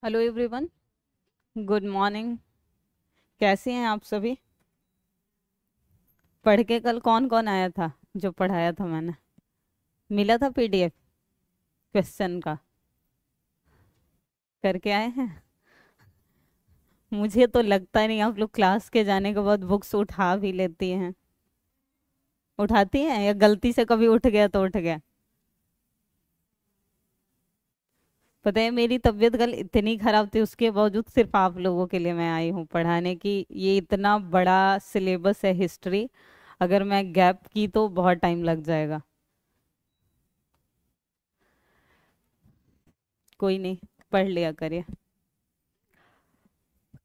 Hello everyone. Good morning. कैसे हैं आप सभी? पढ़ के कल कौन कौन आया था? जो पढ़ाया था मैंने, मिला था पीडीएफ क्वेश्चन का? करके आए हैं? मुझे तो लगता नहीं आप लोग क्लास के जाने के बाद बुक्स उठा भी लेती हैं। उठाती हैं या गलती से कभी उठ गया तो उठ गया? पता है मेरी तबीयत कल इतनी खराब थी, उसके बावजूद सिर्फ आप लोगों के लिए मैं आई हूँ पढ़ाने की। ये इतना बड़ा सिलेबस है हिस्ट्री, अगर मैं गैप की तो बहुत टाइम लग जाएगा। कोई नहीं, पढ़ लिया करिए।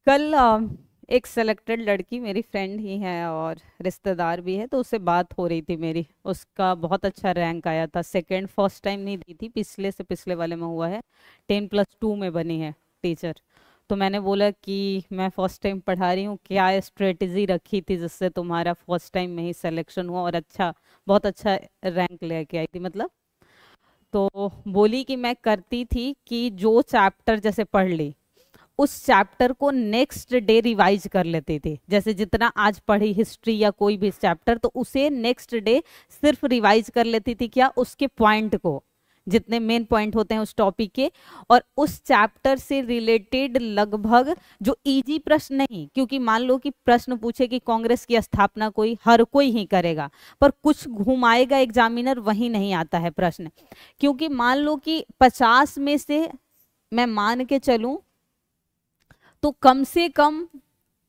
कल एक सेलेक्टेड लड़की, मेरी फ्रेंड ही है और रिश्तेदार भी है, तो उससे बात हो रही थी मेरी। उसका बहुत अच्छा रैंक आया था, सेकंड, फर्स्ट टाइम नहीं दी थी, पिछले से पिछले वाले में हुआ है। 10+2 में बनी है टीचर। तो मैंने बोला कि मैं फर्स्ट टाइम पढ़ा रही हूँ, क्या स्ट्रेटजी रखी थी जिससे तुम्हारा फर्स्ट टाइम में ही सिलेक्शन हुआ और अच्छा, बहुत अच्छा रैंक लेके आई थी मतलब। तो बोली कि मैं करती थी कि जो चैप्टर जैसे पढ़ ली, उस चैप्टर को नेक्स्ट डे रिवाइज कर लेते थे। जैसे जितना आज पढ़ी हिस्ट्री या कोई भी चैप्टर, तो उसे नेक्स्ट डे सिर्फ रिवाइज कर लेती थी, क्या उसके पॉइंट को, जितने मेन पॉइंट होते हैं उस टॉपिक के, और उस चैप्टर से रिलेटेड लगभग जो इजी प्रश्न नहीं, क्योंकि मान लो कि प्रश्न पूछे कि कांग्रेस की स्थापना कोई, हर कोई ही करेगा, पर कुछ घुमाएगा एग्जामिनर, वही नहीं आता है प्रश्न। क्योंकि मान लो कि 50 में से मैं मान के चलूं तो कम से कम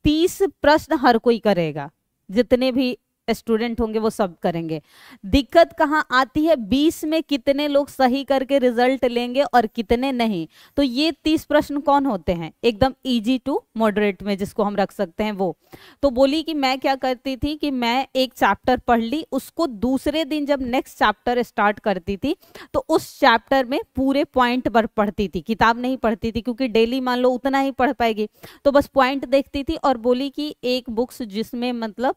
30 प्रश्न हर कोई करेगा, जितने भी स्टूडेंट होंगे वो सब करेंगे। दिक्कत कहाँ आती है, 20 में कितने लोग सही करके रिजल्ट लेंगे और कितने नहीं। तो ये 30 प्रश्न कौन होते हैं, एकदम इजी टू मॉडरेट में जिसको हम रख सकते हैं वो। तो बोली कि मैं क्या करती थी कि मैं एक चैप्टर पढ़ ली, उसको दूसरे दिन जब नेक्स्ट चैप्टर स्टार्ट करती थी, तो उस चैप्टर में पूरे पॉइंट पर पढ़ती थी, किताब नहीं पढ़ती थी, क्योंकि डेली मान लो उतना ही पढ़ पाएगी। तो बस पॉइंट देखती थी। और बोली कि एक बुक्स जिसमें मतलब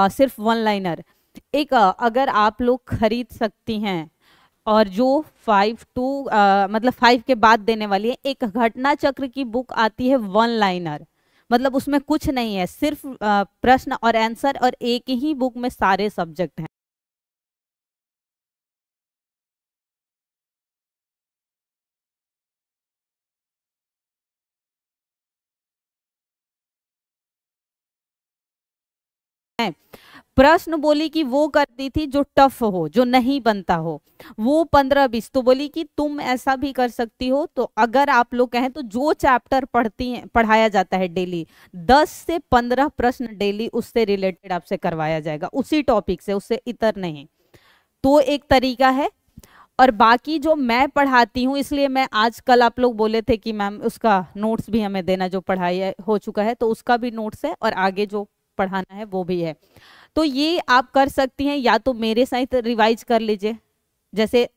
सिर्फ वन लाइनर, एक अगर आप लोग खरीद सकती हैं, और जो 5 to मतलब 5 के बाद देने वाली है, एक घटना चक्र की बुक आती है, वन लाइनर। मतलब उसमें कुछ नहीं है, सिर्फ प्रश्न और आंसर, और एक ही बुक में सारे सब्जेक्ट हैं। प्रश्न बोली कि वो करती थी जो टफ हो, जो नहीं बनता हो, वो 15-20। तो बोली कि तुम ऐसा भी कर सकती हो, तो अगर आप लोग कहें तो जो चैप्टर पढ़ती हैं, पढ़ाया जाता है डेली, 10 से 15 प्रश्न डेली उससे रिलेटेड आपसे करवाया जाएगा, उसी टॉपिक से, उससे इतर नहीं। तो एक तरीका है। और बाकी जो मैं पढ़ाती हूँ, इसलिए मैं आज, कल आप लोग बोले थे कि मैम उसका नोट्स भी हमें देना, जो पढ़ाई हो चुका है तो उसका भी नोट्स है, और आगे जो पढ़ाना है वो भी है। तो ये आप कर सकती हैं, या तो मेरे साथ रिवाइज कर लीजिए, जैसे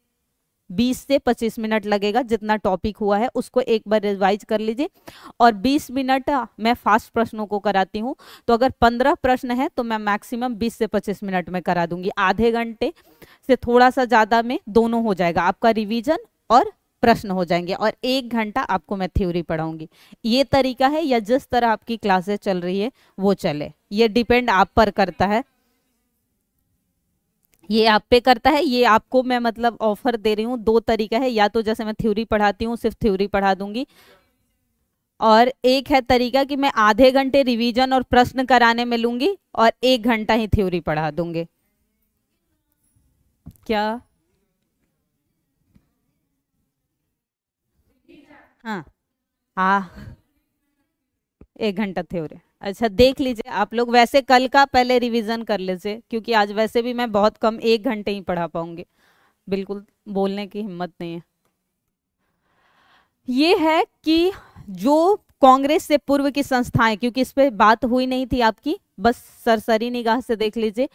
20 से 25 मिनट लगेगा, जितना टॉपिक हुआ है उसको एक बार रिवाइज कर लीजिए, और 20 मिनट मैं फास्ट प्रश्नों को कराती हूँ। तो अगर 15 प्रश्न है तो मैं मैक्सिमम 20 से 25 मिनट में करा दूंगी, आधे घंटे से थोड़ा सा ज्यादा में दोनों हो जाएगा, आपका रिवीजन और प्रश्न हो जाएंगे, और 1 घंटा आपको मैं थ्योरी पढ़ाऊंगी। ये तरीका है, या जिस तरह आपकी क्लासेस चल रही है वो चले, ये डिपेंड आप पर करता है। ये आप पे करता है, ये आपको मैं मतलब ऑफर दे रही हूँ। दो तरीका है, या तो जैसे मैं थ्योरी पढ़ाती हूँ सिर्फ थ्योरी पढ़ा दूंगी, और एक है तरीका कि मैं आधे घंटे रिवीजन और प्रश्न कराने में लूंगी, और 1 घंटा ही थ्योरी पढ़ा दूंगी। क्या? हाँ। हाँ, 1 घंटा थ्योरी। अच्छा, देख लीजिए आप लोग, वैसे कल का पहले रिवीजन कर लीजिए, क्योंकि आज वैसे भी मैं बहुत कम 1 घंटे ही पढ़ा पाऊंगी, बिल्कुल बोलने की हिम्मत नहीं है। ये है कि जो कांग्रेस से पूर्व की संस्थाएं, क्योंकि इस पे बात हुई नहीं थी आपकी, बस सरसरी निगाह से देख लीजिए।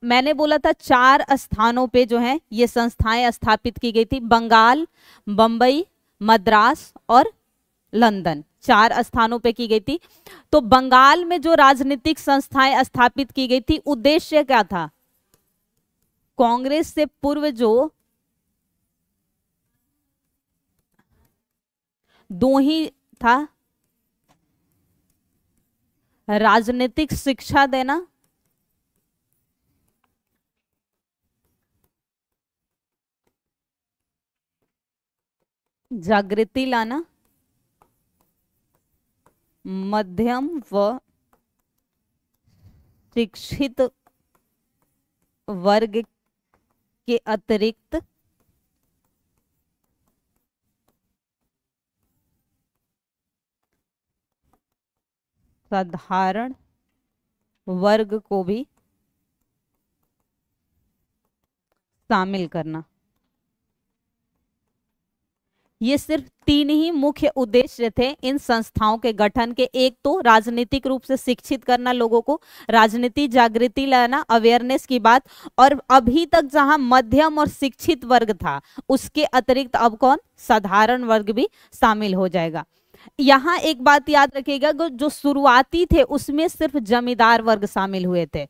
मैंने बोला था 4 स्थानों पे जो है ये संस्थाएं स्थापित की गई थी, बंगाल, बंबई, मद्रास और लंदन, 4 स्थानों पे की गई थी। तो बंगाल में जो राजनीतिक संस्थाएं स्थापित की गई थी, उद्देश्य क्या था, कांग्रेस से पूर्व जो, दो ही था, राजनीतिक शिक्षा देना, जागृति लाना, मध्यम व शिक्षित वर्ग के अतिरिक्त साधारण वर्ग को भी शामिल करना। ये सिर्फ तीन ही मुख्य उद्देश्य थे इन संस्थाओं के गठन के। एक तो राजनीतिक रूप से शिक्षित करना लोगों को, राजनीति जागृति लाना, अवेयरनेस की बात, और अभी तक जहां मध्यम और शिक्षित वर्ग था उसके अतिरिक्त अब कौन, साधारण वर्ग भी शामिल हो जाएगा। यहाँ एक बात याद रखिएगा, जो शुरुआती थे उसमें सिर्फ जमींदार वर्ग शामिल हुए थे।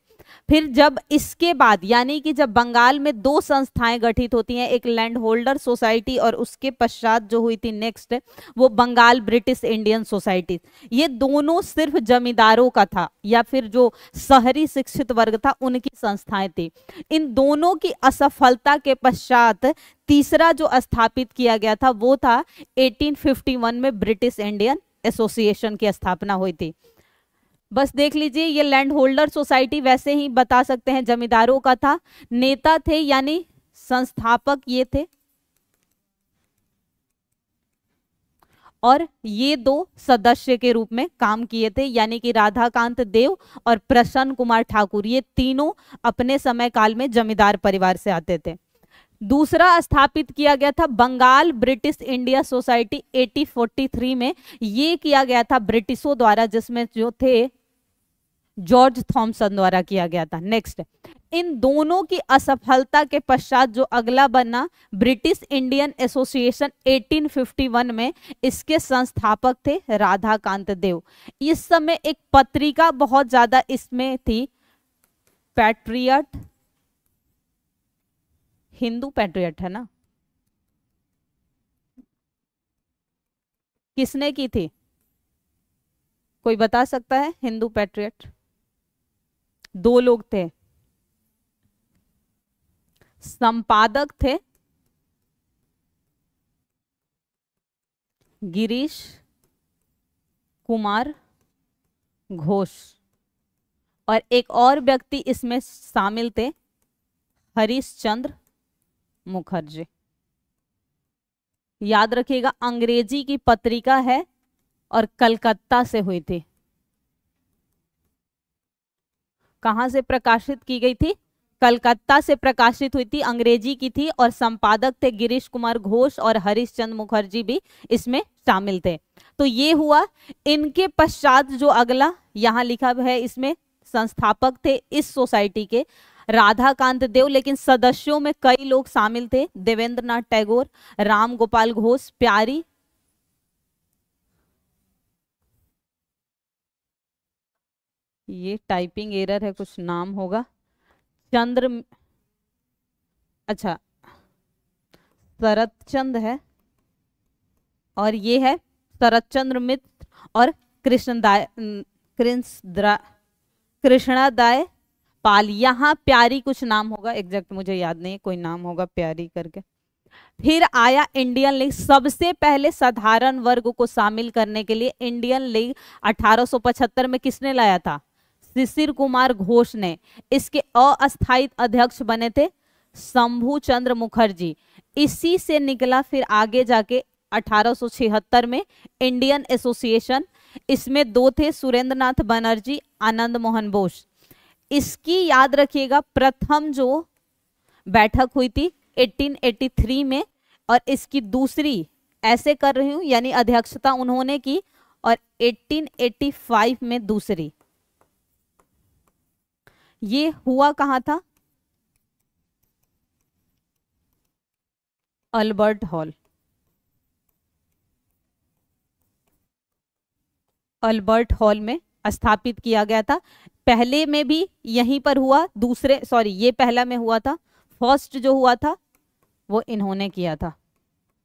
फिर जब इसके बाद यानी कि जब बंगाल में दो संस्थाएं गठित होती हैं, एक लैंड होल्डर सोसाइटी और उसके पश्चात जो हुई थी नेक्स्ट वो बंगाल ब्रिटिश इंडियन सोसाइटी, ये दोनों सिर्फ जमींदारों का था या फिर जो शहरी शिक्षित वर्ग था उनकी संस्थाएं थी। इन दोनों की असफलता के पश्चात तीसरा जो स्थापित किया गया था वो था 1851 में ब्रिटिश इंडियन एसोसिएशन की स्थापना हुई थी। बस देख लीजिए, ये लैंड होल्डर सोसाइटी वैसे ही बता सकते हैं जमींदारों का था, नेता थे यानी संस्थापक ये थे, और ये दो सदस्य के रूप में काम किए थे यानी कि राधाकांत देव और प्रसन्न कुमार ठाकुर, ये तीनों अपने समय काल में जमींदार परिवार से आते थे। दूसरा स्थापित किया गया था बंगाल ब्रिटिश इंडिया सोसाइटी 1843 में, ये किया गया था ब्रिटिशों द्वारा, जिसमें जो थे जॉर्ज थॉमसन द्वारा किया गया था। नेक्स्ट, इन दोनों की असफलता के पश्चात जो अगला बना ब्रिटिश इंडियन एसोसिएशन 1851 में, इसके संस्थापक थे राधाकांत देव। इस समय एक पत्रिका बहुत ज्यादा इसमें थी, पैट्रियट, हिंदू पैट्रियट है ना, किसने की थी, कोई बता सकता है? हिंदू पैट्रियट दो लोग थे, संपादक थे गिरीश कुमार घोष, और एक और व्यक्ति इसमें शामिल थे हरीश चंद्र मुखर्जी। याद रखिएगा, अंग्रेजी की पत्रिका है और कलकत्ता से हुई थी। कहां से प्रकाशित की गई थी? कलकत्ता से प्रकाशित हुई थी, अंग्रेजी की थी, और संपादक थे गिरीश कुमार घोष और हरीश चंद्र मुखर्जी भी इसमें शामिल थे। तो ये हुआ। इनके पश्चात जो अगला यहां लिखा है, इसमें संस्थापक थे इस सोसाइटी के राधाकांत देव, लेकिन सदस्यों में कई लोग शामिल थे, देवेंद्र नाथ टैगोर, राम गोपाल घोष, प्यारी, ये टाइपिंग एरर है, कुछ नाम होगा, चंद्र, अच्छा शरद चंद है, और ये है शरद चंद्र मित्र और कृष्णदाय पाल। यहाँ प्यारी कुछ नाम होगा, एग्जैक्ट मुझे याद नहीं है, कोई नाम होगा प्यारी करके। फिर आया इंडियन लीग। सबसे पहले साधारण वर्ग को शामिल करने के लिए इंडियन लीग 1875 में किसने लाया था? शिशिर कुमार घोष ने। इसके अस्थायी अध्यक्ष बने थे शंभू चंद्र मुखर्जी। इसी से निकला फिर आगे जाके 1876 में इंडियन एसोसिएशन। इसमें दो थे, सुरेंद्र नाथ बनर्जी, आनंद मोहन बोस। इसकी याद रखिएगा प्रथम जो बैठक हुई थी 1883 में, और इसकी दूसरी ऐसे कर रही हूं यानी अध्यक्षता उन्होंने की, और 1885 में दूसरी। ये हुआ कहां था? Albert hall. अल्बर्ट हॉल में स्थापित किया गया था। पहले में भी यहीं पर हुआ, दूसरे सॉरी ये पहला में हुआ था, फर्स्ट जो हुआ था वो इन्होंने किया था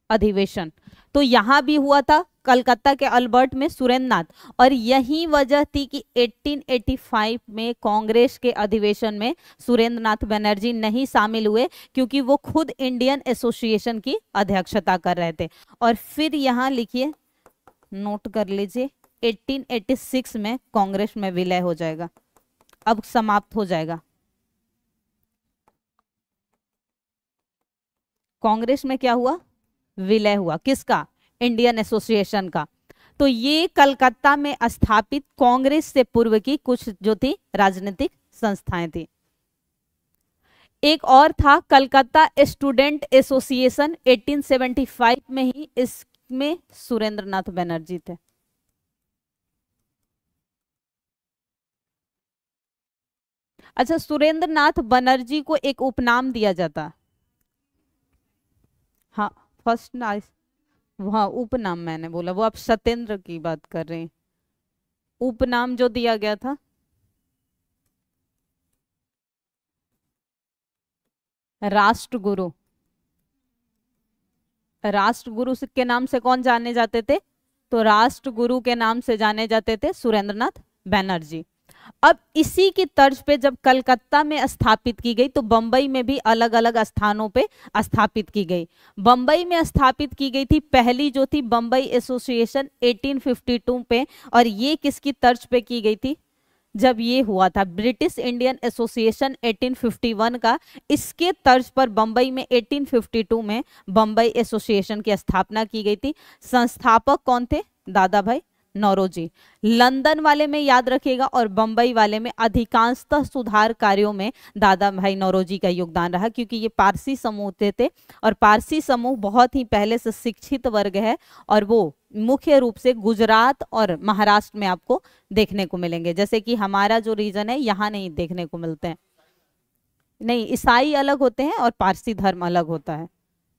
अधिवेशन। तो यहां भी हुआ था कलकत्ता के अल्बर्ट में सुरेंद्र नाथ। और यही वजह थी कि 1885 में कांग्रेस के अधिवेशन में सुरेंद्र नाथ बनर्जी नहीं शामिल हुए, क्योंकि वो खुद इंडियन एसोसिएशन की अध्यक्षता कर रहे थे। और फिर यहाँ लिखिए, नोट कर लीजिए, 1886 में कांग्रेस में विलय हो जाएगा, अब समाप्त हो जाएगा। कांग्रेस में क्या हुआ? विलय हुआ। किसका? इंडियन एसोसिएशन का। तो ये कलकत्ता में स्थापित कांग्रेस से पूर्व की कुछ जो थी राजनीतिक संस्थाएं थी। एक और था कलकत्ता स्टूडेंट एसोसिएशन, 1875 में ही, इसमें सुरेंद्र नाथ बनर्जी थे। अच्छा, सुरेंद्र नाथ बनर्जी को एक उपनाम दिया जाता। हाँ, फर्स्ट ना, वहाँ उपनाम मैंने बोला, वो आप सत्येंद्र की बात कर रहे हैं। उपनाम जो दिया गया था, राष्ट्रगुरु। राष्ट्रगुरु के नाम से कौन जाने जाते थे? तो राष्ट्रगुरु के नाम से जाने जाते थे सुरेंद्र नाथ बनर्जी। अब इसी की तर्ज पे जब कलकत्ता में स्थापित की गई, तो बंबई में भी अलग अलग स्थानों पे स्थापित की गई। बंबई में स्थापित की गई थी पहली जो थी बंबई एसोसिएशन 1852 पे, और ये किसकी तर्ज पे की गई थी? जब ये हुआ था ब्रिटिश इंडियन एसोसिएशन 1851 का, इसके तर्ज पर बंबई में 1852 में बंबई एसोसिएशन की स्थापना की गई थी। संस्थापक कौन थे? दादा भाई नौरोजी। लंदन वाले में याद रखिएगा, और बंबई वाले में अधिकांशतः सुधार कार्यों में दादा भाई नौरोजी का योगदान रहा, क्योंकि ये पारसी समूह थे और पारसी समूह बहुत ही पहले से शिक्षित वर्ग है, और वो मुख्य रूप से गुजरात और महाराष्ट्र में आपको देखने को मिलेंगे। जैसे कि हमारा जो रीजन है यहाँ नहीं देखने को मिलते हैं। नहीं, ईसाई अलग होते हैं और पारसी धर्म अलग होता है।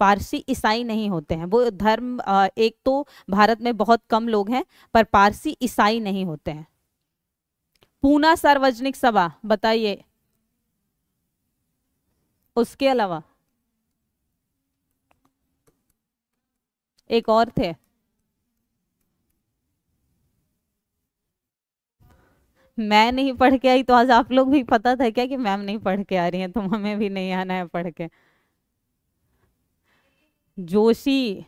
पारसी ईसाई नहीं होते हैं, वो धर्म एक तो भारत में बहुत कम लोग हैं, पर पारसी ईसाई नहीं होते हैं। पूना सार्वजनिक सभा बताइए, उसके अलावा एक और थे। मैं नहीं पढ़ के आई तो आज आप लोग भी पता था क्या कि मैम नहीं पढ़ के आ रही हैं, तो हमें भी नहीं आना है पढ़ के। जोशी,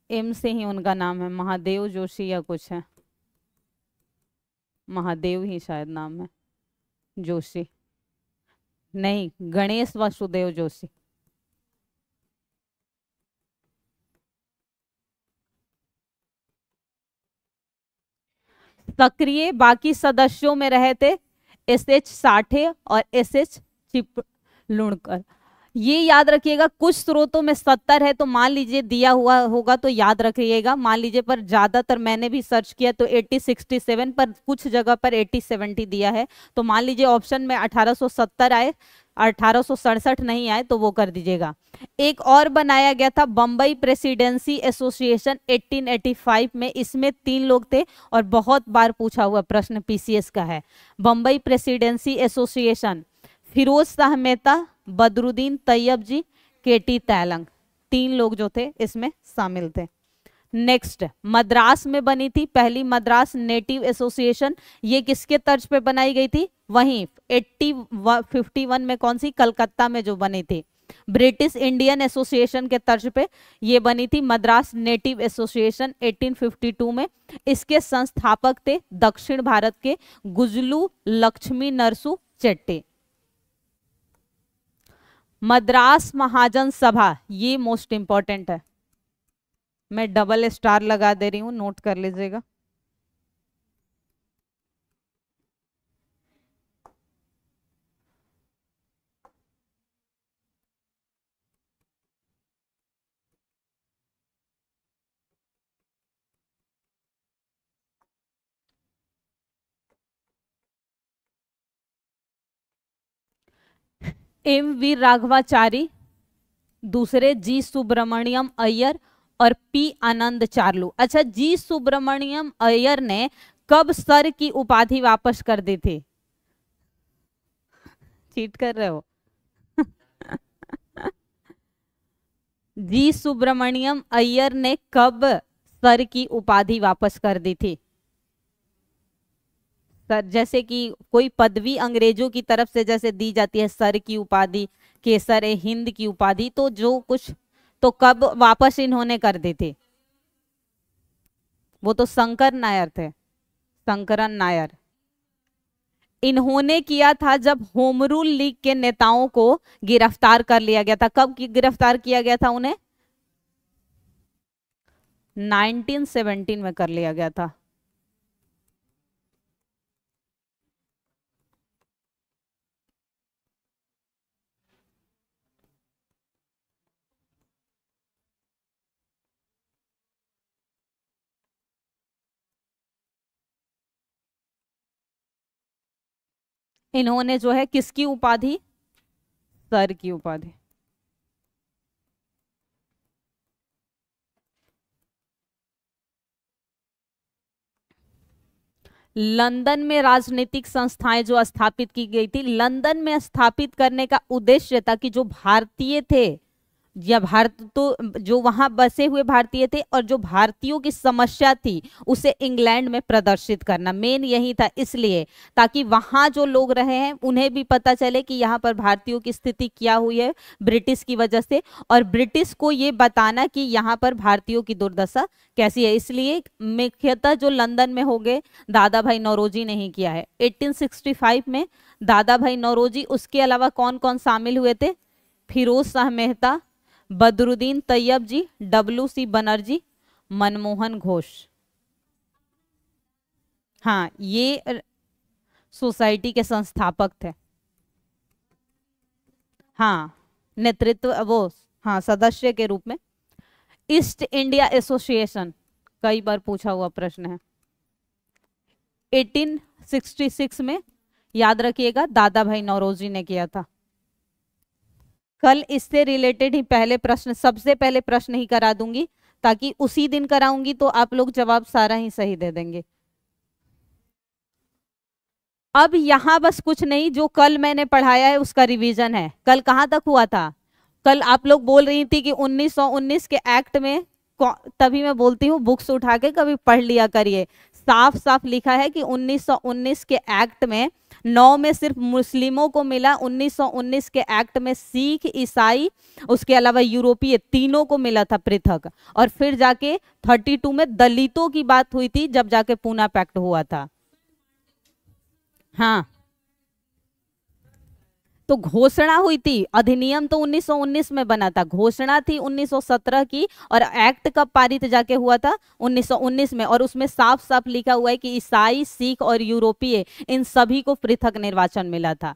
एम से ही उनका नाम है, महादेव जोशी या कुछ है, महादेव ही शायद नाम है, जोशी नहीं, गणेश वासुदेव जोशी। सक्रिय बाकी सदस्यों में रहे थे एस एच साठे और एस एच चिपलुणकर। ये याद रखिएगा, कुछ स्रोतों में 70 है, तो मान लीजिए दिया हुआ होगा तो याद रखिएगा, मान लीजिए, पर ज्यादातर मैंने भी सर्च किया तो 8067, पर कुछ जगह पर 8070 दिया है, तो मान लीजिए ऑप्शन में 1870 आए, 1867 नहीं आए तो वो कर दीजिएगा। एक और बनाया गया था बम्बई प्रेसिडेंसी एसोसिएशन 1885 में, इसमें 3 लोग थे, और बहुत बार पूछा हुआ प्रश्न पीसीएस का है। बम्बई प्रेसिडेंसी एसोसिएशन, फिरोज शाह मेहता, बदरुद्दीन तैयब जी, केटी तैलंग, 3 लोग जो थे इसमें शामिल थे। नेक्स्ट, मद्रास में बनी थी पहली मद्रास नेटिव एसोसिएशन, ये किसके तर्ज पे बनाई गई थी? वहीं 1851 में, कौन सी? कलकत्ता में जो बनी थी, ब्रिटिश इंडियन एसोसिएशन के तर्ज पे ये बनी थी मद्रास नेटिव एसोसिएशन 1852 में। इसके संस्थापक थे दक्षिण भारत के गुजलू लक्ष्मी नरसू चेट्टी। मद्रास महाजन सभा, ये मोस्ट इंपॉर्टेंट है, मैं डबल स्टार लगा दे रही हूं, नोट कर लीजिएगा। एम वी राघवाचारी, दूसरे जी सुब्रमण्यम अय्यर और पी आनंद चार्लू। अच्छा, जी सुब्रमण्यम अय्यर ने कब सर की उपाधि वापस कर दी थी? चीट कर रहे हो? जी सुब्रमण्यम अय्यर ने कब सर की उपाधि वापस कर दी थी? सर, जैसे कि कोई पदवी अंग्रेजों की तरफ से जैसे दी जाती है, सर की उपाधि, केसर ए हिंद की उपाधि, तो जो कुछ, तो कब वापस इन्होंने कर दी थी? वो तो शंकर नायर थे, शंकरन नायर। इन्होंने किया था जब होम रूल लीग के नेताओं को गिरफ्तार कर लिया गया था। कब गिरफ्तार किया गया था उन्हें? 1917 में कर लिया गया था। इन्होंने जो है किसकी उपाधि? सर की उपाधि। लंदन में राजनीतिक संस्थाएं जो स्थापित की गई थी, लंदन में स्थापित करने का उद्देश्य था कि जो भारतीय थे या भारत, तो जो वहां बसे हुए भारतीय थे और जो भारतीयों की समस्या थी उसे इंग्लैंड में प्रदर्शित करना, मेन यही था। इसलिए ताकि वहां जो लोग रहे हैं उन्हें भी पता चले कि यहाँ पर भारतीयों की स्थिति क्या हुई है ब्रिटिश की वजह से, और ब्रिटिश को ये बताना कि यहाँ पर भारतीयों की दुर्दशा कैसी है। इसलिए मुख्यतः जो लंदन में हो गए, दादा भाई नौरोजी ने ही किया है 1865 में। दादा भाई नौरोजी, उसके अलावा कौन कौन शामिल हुए थे? फिरोज शाह मेहता, बदरुद्दीन तैयब जी, WC बनर्जी, मनमोहन घोष। हाँ, ये सोसाइटी के संस्थापक थे। हाँ, नेतृत्व वो, हाँ, सदस्य के रूप में। ईस्ट इंडिया एसोसिएशन, कई बार पूछा हुआ प्रश्न है। 1866 में, याद रखिएगा, दादा भाई नौरोजी ने किया था। कल इससे रिलेटेड ही पहले प्रश्न, सबसे पहले प्रश्न ही करा दूंगी, ताकि उसी दिन कराऊंगी तो आप लोग जवाब सारा ही सही दे देंगे। अब यहां बस कुछ नहीं, जो कल मैंने पढ़ाया है उसका रिवीजन है। कल कहां तक हुआ था? कल आप लोग बोल रही थी कि 1919 के एक्ट में, तभी मैं बोलती हूँ बुक्स उठा के कभी पढ़ लिया करिए। साफ साफ लिखा है कि 1919 के एक्ट में 9 में सिर्फ मुस्लिमों को मिला, 1919 के एक्ट में सिख, ईसाई, उसके अलावा यूरोपीय, तीनों को मिला था पृथक। और फिर जाके 32 में दलितों की बात हुई थी, जब जाके पूना पैक्ट हुआ था। हाँ, तो घोषणा हुई थी, अधिनियम तो 1919 में बना था, घोषणा थी 1917 की, और एक्ट कब पारित जाके हुआ था? 1919 में। और उसमें साफ साफ लिखा हुआ है कि ईसाई, सिख और यूरोपीय, इन सभी को पृथक निर्वाचन मिला था।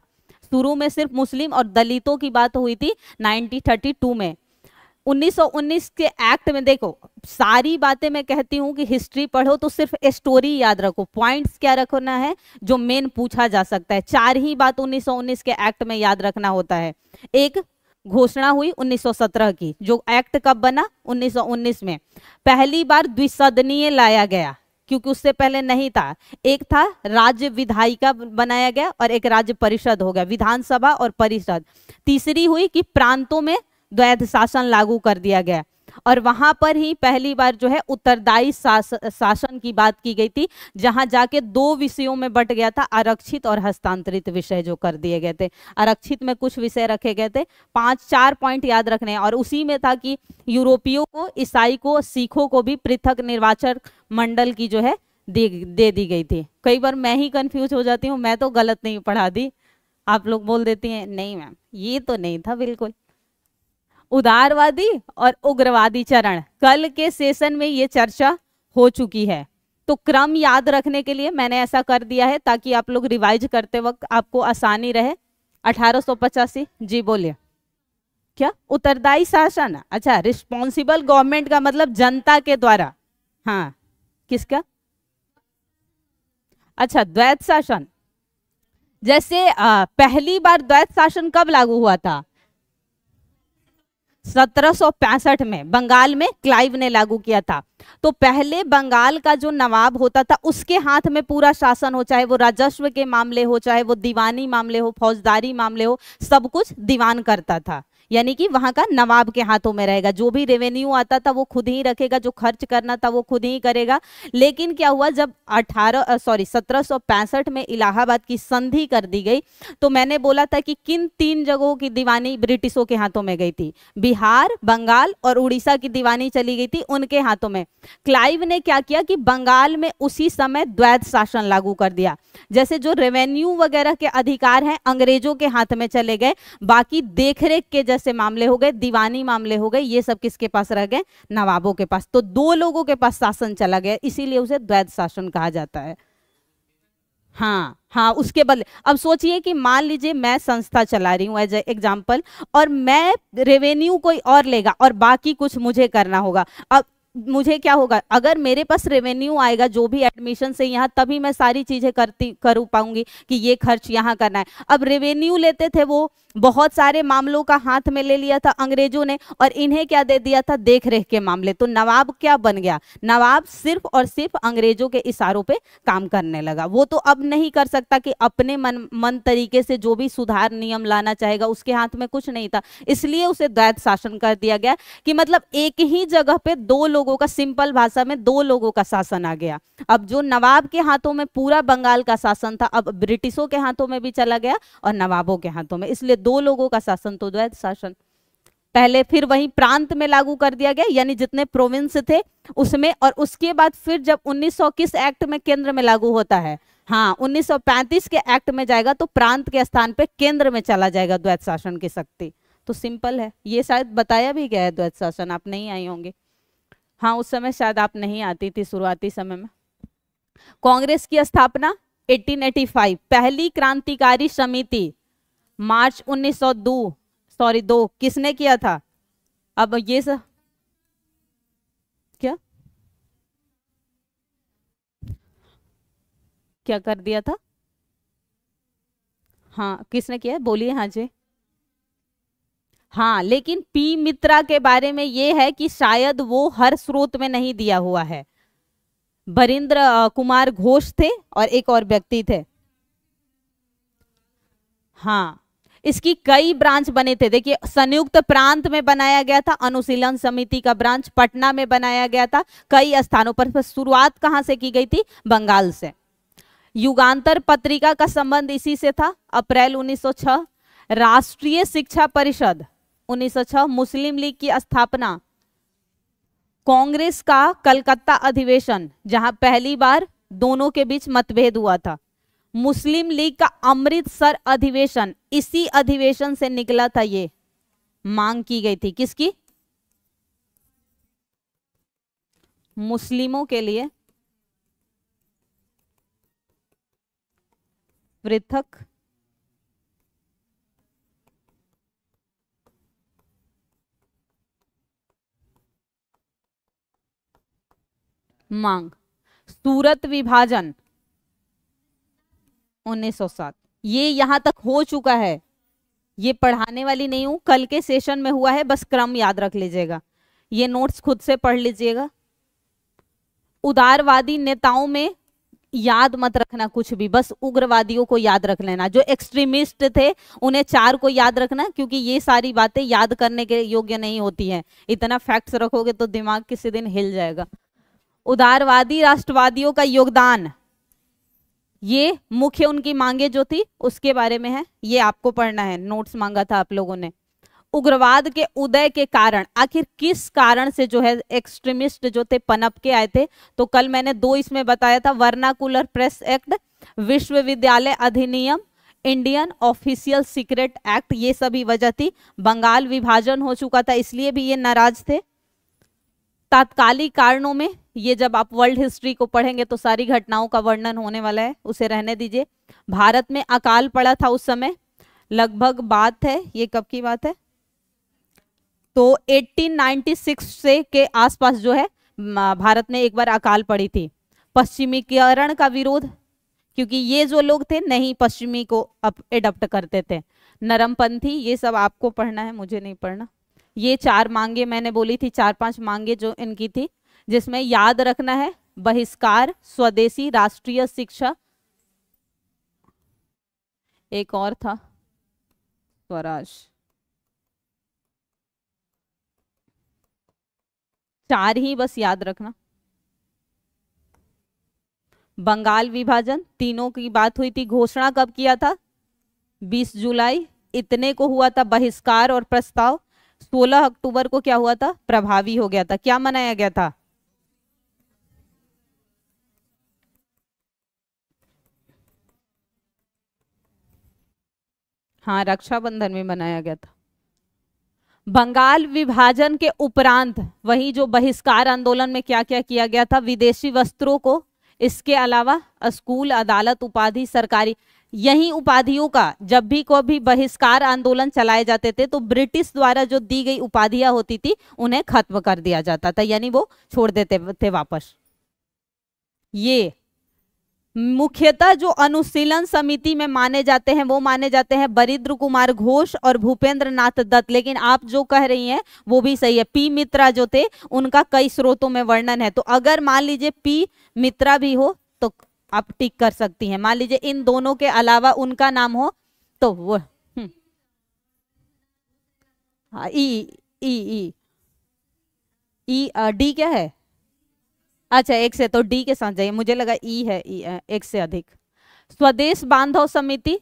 शुरू में सिर्फ मुस्लिम और दलितों की बात हुई थी 1932 में। 1919 के एक्ट में देखो, सारी बातें मैं कहती हूँ कि हिस्ट्री पढ़ो तो सिर्फ स्टोरी याद रखो, पॉइंट्स क्या रखना है जो मेन पूछा जा सकता है। 4 ही बात 1919 के एक्ट में याद रखना होता है। एक, घोषणा हुई 1917 की, जो एक्ट कब बना? 1919 में। पहली बार द्विसदनीय लाया गया, क्योंकि उससे पहले नहीं था। एक था राज्य विधायिका बनाया गया और एक राज्य परिषद हो गया, विधानसभा और परिषद। तीसरी हुई कि प्रांतों में द्वैध शासन लागू कर दिया गया, और वहां पर ही पहली बार जो है उत्तरदायी शासन की बात की गई थी, जहां जाके 2 विषयों में बट गया था, आरक्षित और हस्तांतरित विषय जो कर दिए गए थे। आरक्षित में कुछ विषय रखे गए थे, 5-4 पॉइंट याद रखने हैं, और उसी में था कि यूरोपियों को, ईसाई को, सिखों को भी पृथक निर्वाचन मंडल की जो है दे दी गई थी। कई बार मैं ही कंफ्यूज हो जाती हूँ, मैं तो गलत नहीं पढ़ा दी, आप लोग बोल देती हैं नहीं मैम ये तो नहीं था बिल्कुल। उदारवादी और उग्रवादी चरण, कल के सेशन में ये चर्चा हो चुकी है, तो क्रम याद रखने के लिए मैंने ऐसा कर दिया है ताकि आप लोग रिवाइज करते वक्त आपको आसानी रहे। 1885, जी बोलिए। क्या? उत्तरदायी शासन, अच्छा, रिस्पॉन्सिबल गवर्नमेंट का मतलब जनता के द्वारा। हाँ, किसका? अच्छा, द्वैत शासन। जैसे पहली बार द्वैत शासन कब लागू हुआ था? 1765 में बंगाल में क्लाइव ने लागू किया था। तो पहले बंगाल का जो नवाब होता था उसके हाथ में पूरा शासन हो, चाहे वो राजस्व के मामले हो, चाहे वो दीवानी मामले हो, फौजदारी मामले हो, सब कुछ दीवान करता था। यानी कि वहां का नवाब के हाथों में रहेगा, जो भी रेवेन्यू आता था वो खुद ही रखेगा, जो खर्च करना था वो खुद ही करेगा। लेकिन क्या हुआ, जब 1765 में इलाहाबाद की संधि कर दी गई, तो मैंने बोला था कि किन 3 जगहों की दीवानी ब्रिटिशों के हाथों में गई थी, बिहार, बंगाल और उड़ीसा की दीवानी चली गई थी उनके हाथों में। क्लाइव ने क्या किया कि बंगाल में उसी समय द्वैध शासन लागू कर दिया। जैसे जो रेवेन्यू वगैरह के अधिकार हैं अंग्रेजों के हाथ में चले गए, बाकी देखरेख के जैसे मामले हो गए, दीवानी मामले हो गए, ये सब किसके पास रह गए, नवाबों के पास। तो 2 लोगों के पास शासन चला गया, इसीलिए उसे द्वैध शासन कहा जाता है। हाँ हाँ, उसके बदले अब सोचिए कि मान लीजिए मैं संस्था चला रही हूँ एज एग्जाम्पल, और मैं रेवेन्यू कोई और लेगा और बाकी कुछ मुझे करना होगा। अब मुझे क्या होगा, अगर मेरे पास रेवेन्यू आएगा जो भी एडमिशन से यहाँ, तभी मैं सारी चीजें करू पाऊंगी कि ये खर्च यहाँ करना है। अब रेवेन्यू लेते थे वो, बहुत सारे मामलों का हाथ में ले लिया था अंग्रेजों ने, और इन्हें क्या दे दिया था, देख रेख के मामले। तो नवाब क्या बन गया, नवाब सिर्फ और सिर्फ अंग्रेजों के इशारों पे काम करने लगा। वो तो अब नहीं कर सकता कि अपने मन तरीके से जो भी सुधार नियम लाना चाहेगा, उसके हाथ में कुछ नहीं था, इसलिए उसे द्वैध शासन कर दिया गया। कि मतलब एक ही जगह पे 2 लोगों का, सिंपल भाषा में 2 लोगों का शासन आ गया। अब जो नवाब के हाथों में पूरा बंगाल का शासन था, अब ब्रिटिशों के हाथों में भी चला गया और नवाबों के हाथों में, इसलिए 2 लोगों का शासन तो द्वैध शासन। पहले फिर वही प्रांत में लागू कर दिया गया, यानी जितने प्रोविंस थे उसमें, और उसके बाद फिर जब 1900 किस एक्ट में केंद्र में लागू होता है, हाँ 1935 के एक्ट में जाएगा, तो प्रांत के स्थान पे केंद्र में चला जाएगा द्वैध शासन की शक्ति। तो सिंपल है, ये शायद बताया भी गया है द्वैध शासन, आप नहीं आई होंगे। हाँ उस समय शायद आप नहीं आती थी शुरुआती समय में। कांग्रेस की स्थापना 1885, पहली क्रांतिकारी समिति मार्च 1902 किसने किया था। अब ये सब क्या क्या कर दिया था, हाँ किसने किया, बोलिए हाँ जी। हाँ, लेकिन पी मित्रा के बारे में ये है कि शायद वो हर स्रोत में नहीं दिया हुआ है। बरिंद्र कुमार घोष थे और एक और व्यक्ति थे। हाँ, इसकी कई ब्रांच बने थे। देखिए, संयुक्त प्रांत में बनाया गया था, अनुशीलन समिति का ब्रांच पटना में बनाया गया था, कई स्थानों पर शुरुआत कहां से की गई थी, बंगाल से। युगांतर पत्रिका का संबंध इसी से था, अप्रैल 1906। राष्ट्रीय शिक्षा परिषद 1906। मुस्लिम लीग की स्थापना, कांग्रेस का कलकत्ता अधिवेशन जहां पहली बार दोनों के बीच मतभेद हुआ था, मुस्लिम लीग का अमृतसर अधिवेशन, इसी अधिवेशन से निकला था, ये मांग की गई थी किसकी, मुस्लिमों के लिए पृथक मांग। सूरत विभाजन 1907, ये यहां तक हो चुका है, ये पढ़ाने वाली नहीं हूं, कल के सेशन में हुआ है, बस क्रम याद रख लीजिएगा, ये नोट्स खुद से पढ़ लीजिएगा। उदारवादी नेताओं में याद मत रखना कुछ भी, बस उग्रवादियों को याद रख लेना, जो एक्सट्रीमिस्ट थे उन्हें 4 को याद रखना, क्योंकि ये सारी बातें याद करने के योग्य नहीं होती हैं, इतना फैक्ट्स रखोगे तो दिमाग किसी दिन हिल जाएगा। उदारवादी राष्ट्रवादियों का योगदान, ये मुख्य उनकी मांगे जो थी उसके बारे में है, ये आपको पढ़ना है, नोट्स मांगा था आप लोगों ने। उग्रवाद के उदय के कारण, आखिर किस कारण से जो है एक्सट्रीमिस्ट जो थे पनप के आए थे, तो कल मैंने 2 इसमें बताया था, वर्नाकुलर प्रेस एक्ट, विश्वविद्यालय अधिनियम, इंडियन ऑफिशियल सीक्रेट एक्ट, ये सभी वजह थी। बंगाल विभाजन हो चुका था इसलिए भी ये नाराज थे। तात्कालिक कारणों में, ये जब आप वर्ल्ड हिस्ट्री को पढ़ेंगे तो सारी घटनाओं का वर्णन होने वाला है, उसे रहने दीजिए। भारत में अकाल पड़ा था उस समय, लगभग बात है, ये कब की बात है, तो 1896 से के आसपास जो है भारत में एक बार अकाल पड़ी थी। पश्चिमीकरण का विरोध, क्योंकि ये जो लोग थे नहीं पश्चिमी को एडप्ट करते थे, नरमपंथी, ये सब आपको पढ़ना है, मुझे नहीं पढ़ना। ये 4 मांगे मैंने बोली थी, 4-5 मांगे जो इनकी थी, जिसमें याद रखना है बहिष्कार, स्वदेशी, राष्ट्रीय शिक्षा, एक और था स्वराज, 4 ही बस याद रखना। बंगाल विभाजन, तीनों की बात हुई थी। घोषणा कब किया था? 20 जुलाई। इतने को हुआ था बहिष्कार और प्रस्ताव। 16 अक्टूबर को क्या हुआ था? प्रभावी हो गया था। क्या मनाया गया था? हाँ, रक्षाबंधन में मनाया गया था। बंगाल विभाजन के उपरांत वही जो बहिष्कार आंदोलन में क्या क्या किया गया था? विदेशी वस्त्रों को, इसके अलावा स्कूल, अदालत, उपाधि, सरकारी, यही उपाधियों का जब भी कोई भी बहिष्कार आंदोलन चलाए जाते थे तो ब्रिटिश द्वारा जो दी गई उपाधियां होती थी उन्हें खत्म कर दिया जाता था, यानी वो छोड़ देते थे वापस। ये मुख्यतः जो अनुशीलन समिति में माने जाते हैं वो माने जाते हैं बरिद्र कुमार घोष और भूपेंद्र नाथ दत्त। लेकिन आप जो कह रही हैं वो भी सही है, पी मित्रा जो थे उनका कई स्रोतों में वर्णन है। तो अगर मान लीजिए पी मित्रा भी हो तो आप टिक कर सकती हैं। मान लीजिए इन दोनों के अलावा उनका नाम हो तो वो हाँ, ई ई ई ई डी क्या है? अच्छा, एक से, तो डी के साथ जाइए, मुझे लगा ई है, ई एक से अधिक। स्वदेश बांधव समिति,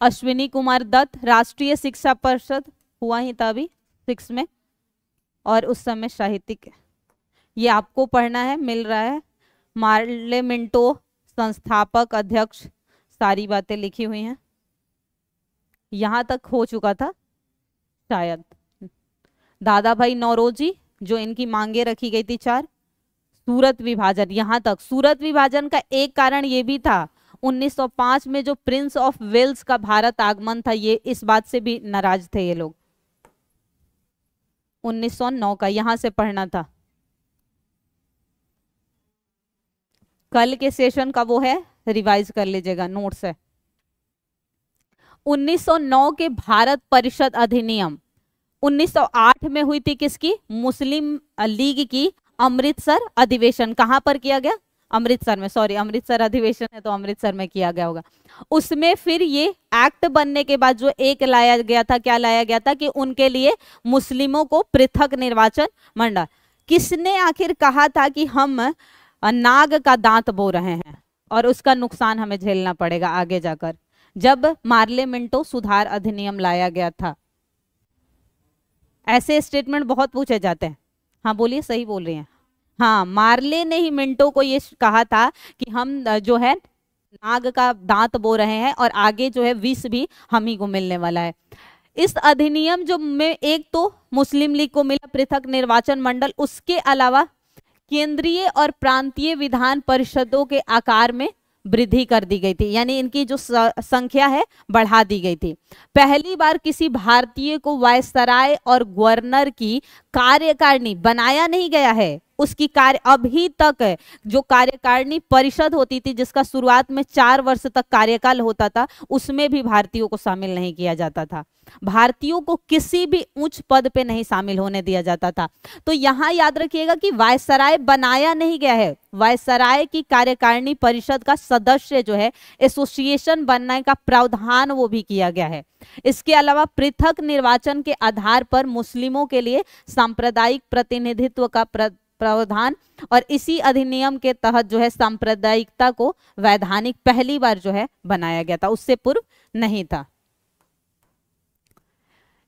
अश्विनी कुमार दत्त। राष्ट्रीय शिक्षा परिषद हुआ ही था अभी 6 में, और उस समय साहित्यिक, ये आपको पढ़ना है, मिल रहा है। मार्ले मिंटो संस्थापक अध्यक्ष, सारी बातें लिखी हुई हैं। यहां तक हो चुका था शायद। दादा भाई नौरोजी, जो इनकी मांगे रखी गई थी 4। सूरत विभाजन, यहां तक। सूरत विभाजन का एक कारण ये भी था 1905 में जो प्रिंस ऑफ वेल्स का भारत आगमन था, ये इस बात से भी नाराज थे ये लोग। 1909 का, यहां से पढ़ना था। कल के सेशन का वो है, रिवाइज कर लीजिएगा, नोट्स है। 1909 के भारत परिषद अधिनियम 1908 में हुई थी किसकी? मुस्लिम लीग की अमृतसर अधिवेशन। कहां पर किया गया? अमृतसर में, सॉरी, अमृतसर अधिवेशन है तो अमृतसर में किया गया होगा। उसमें फिर ये एक्ट बनने के बाद जो एक लाया गया था, क्या लाया गया था कि उनके लिए मुस्लिमों को पृथक निर्वाचन मंडल। किसने आखिर कहा था कि हम नाग का दांत बो रहे हैं और उसका नुकसान हमें झेलना पड़ेगा आगे जाकर? जब मार्ले मिंटो सुधार अधिनियम लाया गया था। ऐसे स्टेटमेंट बहुत पूछे जाते हैं। हाँ बोलिए, सही बोल रही हैं। हाँ, मार्ले ने ही मिंटो को ये कहा था कि हम जो है नाग का दांत बो रहे हैं और आगे जो है विष भी हम ही को मिलने वाला है। इस अधिनियम जो में एक तो मुस्लिम लीग को मिला पृथक निर्वाचन मंडल, उसके अलावा केंद्रीय और प्रांतीय विधान परिषदों के आकार में वृद्धि कर दी गई थी, यानी इनकी जो संख्या है बढ़ा दी गई थी। पहली बार किसी भारतीय को वायसराय और गवर्नर की कार्यकारिणी बनाया नहीं गया है। उसकी कार्य अभी तक जो कार्यकारिणी परिषद होती थी जिसका शुरुआत में 4 वर्ष तक कार्यकाल होता था, उसमें भी भारतीयों को शामिल नहीं किया जाता था। भारतीयों को किसी भी उच्च पद पे नहीं शामिल होने दिया जाता था। तो यहां याद रखिएगा कि वायसराय बनाया नहीं गया है, वायसराय की कार्यकारिणी परिषद का सदस्य जो है एसोसिएशन बनने का प्रावधान वो भी किया गया है। इसके अलावा पृथक निर्वाचन के आधार पर मुस्लिमों के लिए सांप्रदायिक प्रतिनिधित्व का प्रावधान, और इसी अधिनियम के तहत जो है सांप्रदायिकता को वैधानिक पहली बार जो है बनाया गया था, उससे पूर्व नहीं था।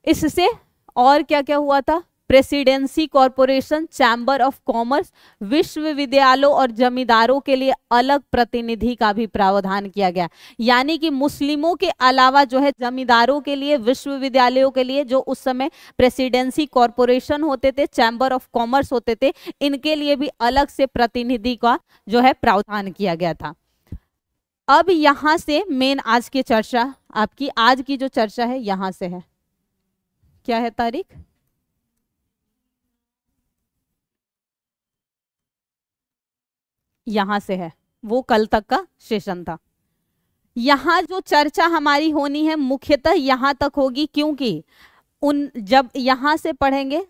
इससे और क्या क्या हुआ था? Presidency corporation, chamber of commerce, विश्वविद्यालयों और जमींदारों के लिए अलग प्रतिनिधि का भी प्रावधान किया गया। यानी कि मुस्लिमों के अलावा जो है जमींदारों के लिए, विश्वविद्यालयों के लिए जो उस समय प्रेसिडेंसी कॉरपोरेशन होते थे, चैम्बर ऑफ कॉमर्स होते थे, इनके लिए भी अलग से प्रतिनिधि का जो है प्रावधान किया गया था। अब यहां से मेन आज की चर्चा, आपकी आज की जो चर्चा है यहां से है। क्या है तारीख? यहां से है, वो कल तक का सेशन था। यहां जो चर्चा हमारी होनी है मुख्यतः यहां तक होगी, क्योंकि जब यहां से पढ़ेंगे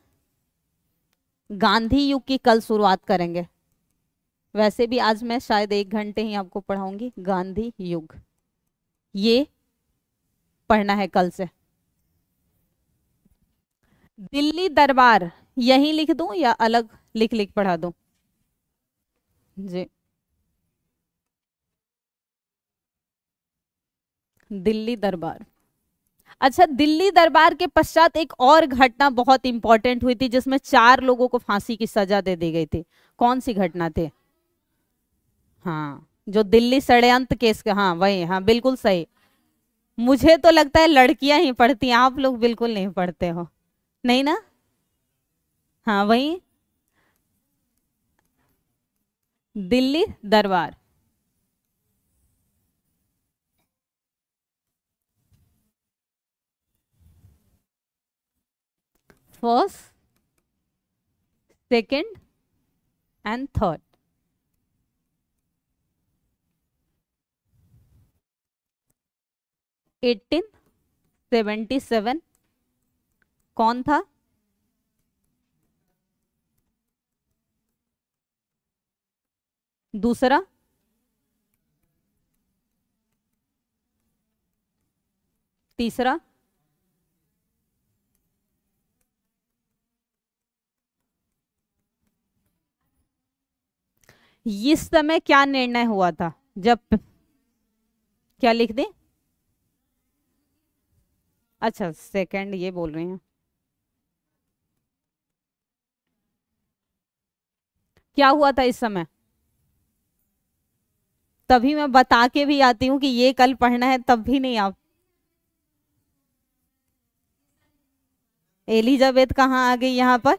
गांधी युग की कल शुरुआत करेंगे। वैसे भी आज मैं शायद 1 घंटे ही आपको पढ़ाऊंगी गांधी युग, ये पढ़ना है कल से। दिल्ली दरबार, यहीं लिख दूं या अलग लिख लिख पढ़ा दूं? जी। दिल्ली दरबार। अच्छा, दिल्ली दरबार के पश्चात एक और घटना बहुत इंपॉर्टेंट हुई थी जिसमें 4 लोगों को फांसी की सजा दे दी गई थी। कौन सी घटना थी? हाँ, जो दिल्ली षड्यंत्र केस का, हाँ वही, हाँ बिल्कुल सही। मुझे तो लगता है लड़कियां ही पढ़ती हैं, आप लोग बिल्कुल नहीं पढ़ते हो। नहीं ना? हाँ वही, दिल्ली दरबार। First, second and third. 1877। कौन था? दूसरा? तीसरा? इस समय क्या निर्णय हुआ था जब, क्या लिख दें? अच्छा, सेकंड ये बोल रही हैं। क्या हुआ था इस समय? तभी मैं बता के भी आती हूँ कि ये कल पढ़ना है, तब भी नहीं आप। एलिजाबेथ कहाँ आ गई यहाँ पर?